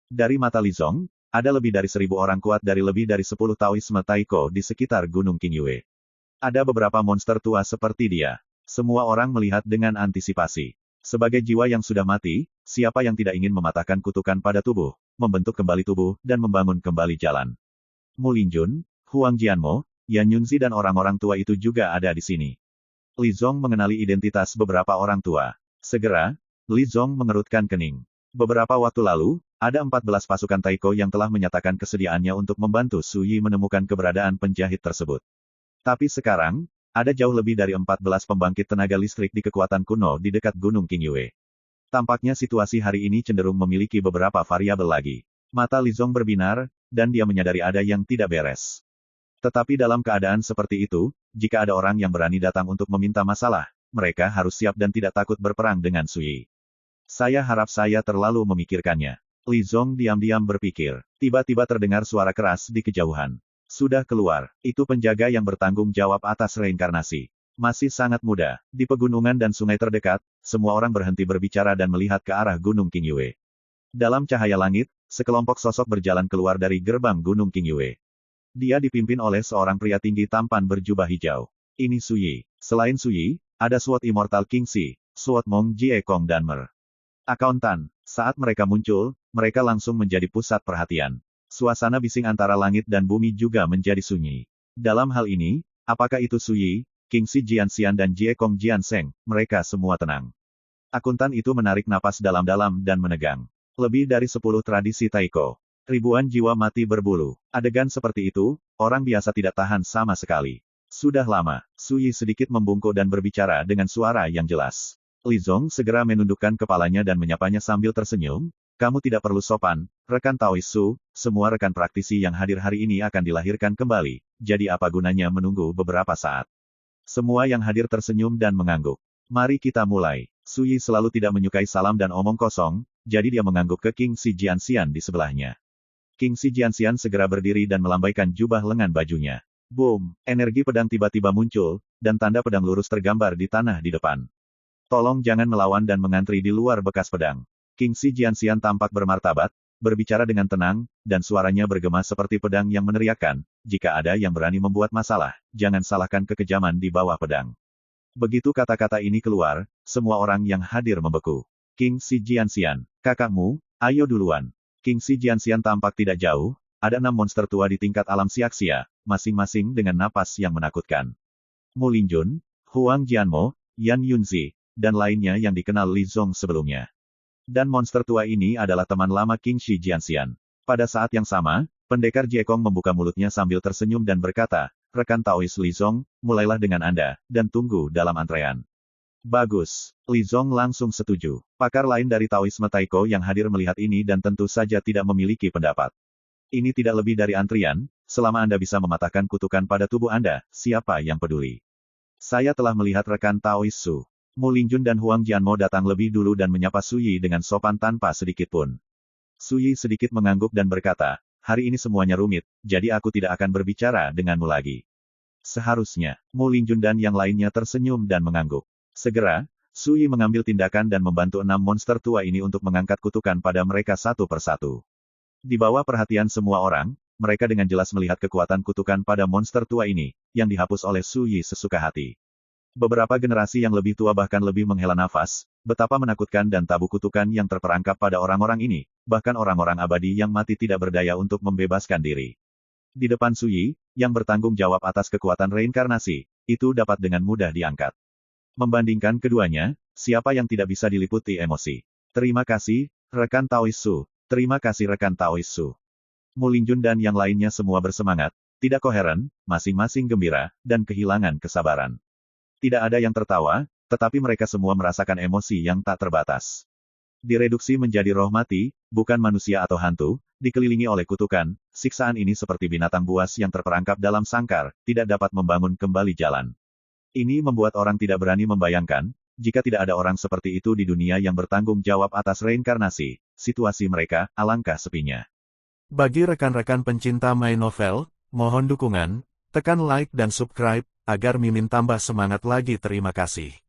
Dari mata Li Zong, ada lebih dari 1000 orang kuat dari lebih dari 10 Taoisme Taiko di sekitar Gunung Qingyue. Ada beberapa monster tua seperti dia. Semua orang melihat dengan antisipasi. Sebagai jiwa yang sudah mati, siapa yang tidak ingin mematahkan kutukan pada tubuh, membentuk kembali tubuh, dan membangun kembali jalan. Mu Linjun, Huang Jianmo, Yan Yunzi dan orang-orang tua itu juga ada di sini. Li Zong mengenali identitas beberapa orang tua. Segera, Li Zong mengerutkan kening. Beberapa waktu lalu, ada 14 pasukan Taiko yang telah menyatakan kesediaannya untuk membantu Suyi menemukan keberadaan penjahit tersebut. Tapi sekarang, ada jauh lebih dari 14 pembangkit tenaga listrik di kekuatan kuno di dekat Gunung Qingyue. Tampaknya situasi hari ini cenderung memiliki beberapa variabel lagi. Mata Li Zong berbinar, dan dia menyadari ada yang tidak beres. Tetapi dalam keadaan seperti itu, jika ada orang yang berani datang untuk meminta masalah, mereka harus siap dan tidak takut berperang dengan Suyi. Saya harap saya terlalu memikirkannya. Li Zong diam-diam berpikir. Tiba-tiba terdengar suara keras di kejauhan. Sudah keluar. Itu penjaga yang bertanggung jawab atas reinkarnasi. Masih sangat muda. Di pegunungan dan sungai terdekat, semua orang berhenti berbicara dan melihat ke arah Gunung Qingyue. Dalam cahaya langit, sekelompok sosok berjalan keluar dari gerbang Gunung Qingyue. Dia dipimpin oleh seorang pria tinggi tampan berjubah hijau. Ini Suyi. Selain Suyi, ada Sword Immortal Kingxi, Sword Mong Jie Kong dan Mer. Akuntan. Saat mereka muncul, mereka langsung menjadi pusat perhatian. Suasana bising antara langit dan bumi juga menjadi sunyi. Dalam hal ini, apakah itu Suyi, Kingxi Jianxian dan Jie Kong Jianseng, mereka semua tenang. Akuntan itu menarik napas dalam-dalam dan menegang. Lebih dari 10 tradisi Taiko. Ribuan jiwa mati berbulu. Adegan seperti itu, orang biasa tidak tahan sama sekali. Sudah lama, Suyi sedikit membungkuk dan berbicara dengan suara yang jelas. Li Zong segera menundukkan kepalanya dan menyapanya sambil tersenyum, kamu tidak perlu sopan, rekan Taoist Su, semua rekan praktisi yang hadir hari ini akan dilahirkan kembali, jadi apa gunanya menunggu beberapa saat. Semua yang hadir tersenyum dan mengangguk. Mari kita mulai. Suyi selalu tidak menyukai salam dan omong kosong, jadi dia mengangguk ke Kingxi Jianxian di sebelahnya. Kingxi Jianxian segera berdiri dan melambaikan jubah lengan bajunya. Boom, energi pedang tiba-tiba muncul, dan tanda pedang lurus tergambar di tanah di depan. Tolong jangan melawan dan mengantri di luar bekas pedang. Kingxi Jianxian tampak bermartabat, berbicara dengan tenang, dan suaranya bergema seperti pedang yang meneriakkan, jika ada yang berani membuat masalah, jangan salahkan kekejaman di bawah pedang. Begitu kata-kata ini keluar, semua orang yang hadir membeku. Kingxi Jianxian, kakakmu, ayo duluan. Kingxi Jianxian tampak tidak jauh, ada 6 monster tua di tingkat alam Siaksia, masing-masing dengan napas yang menakutkan. Mu Linjun, Huang Jianmo, Yan Yunzi, dan lainnya yang dikenal Li Zong sebelumnya. Dan monster tua ini adalah teman lama Kingxi Jianxian. Pada saat yang sama, pendekar Jie Kong membuka mulutnya sambil tersenyum dan berkata, rekan Taoist Li Zong, mulailah dengan Anda, dan tunggu dalam antrean. Bagus. Li Zong langsung setuju. Pakar lain dari Taoisme Taiko yang hadir melihat ini dan tentu saja tidak memiliki pendapat. Ini tidak lebih dari antrian, selama Anda bisa mematahkan kutukan pada tubuh Anda, siapa yang peduli. Saya telah melihat rekan Taoist Su. Mu Linjun dan Huang Jianmo datang lebih dulu dan menyapa Suyi dengan sopan tanpa sedikit pun. Suyi sedikit mengangguk dan berkata, hari ini semuanya rumit, jadi aku tidak akan berbicara denganmu lagi. Seharusnya, Mu Lingjun dan yang lainnya tersenyum dan mengangguk. Segera, Su Yi mengambil tindakan dan membantu 6 monster tua ini untuk mengangkat kutukan pada mereka satu persatu. Di bawah perhatian semua orang, mereka dengan jelas melihat kekuatan kutukan pada monster tua ini, yang dihapus oleh Su Yi sesuka hati. Beberapa generasi yang lebih tua bahkan lebih menghela nafas, betapa menakutkan dan tabu kutukan yang terperangkap pada orang-orang ini, bahkan orang-orang abadi yang mati tidak berdaya untuk membebaskan diri. Di depan Su Yi, yang bertanggung jawab atas kekuatan reinkarnasi, itu dapat dengan mudah diangkat. Membandingkan keduanya, siapa yang tidak bisa diliputi emosi? Terima kasih, rekan Taoist Su. Terima kasih rekan Taoist Su. Mu Lingjun dan yang lainnya semua bersemangat, tidak koheren, masing-masing gembira, dan kehilangan kesabaran. Tidak ada yang tertawa, tetapi mereka semua merasakan emosi yang tak terbatas. Direduksi menjadi roh mati, bukan manusia atau hantu, dikelilingi oleh kutukan, siksaan ini seperti binatang buas yang terperangkap dalam sangkar, tidak dapat membangun kembali jalan. Ini membuat orang tidak berani membayangkan, jika tidak ada orang seperti itu di dunia yang bertanggung jawab atas reinkarnasi, situasi mereka alangkah sepinya. Bagi rekan-rekan pencinta My Novel, mohon dukungan, tekan like dan subscribe, agar Mimin tambah semangat lagi. Terima kasih.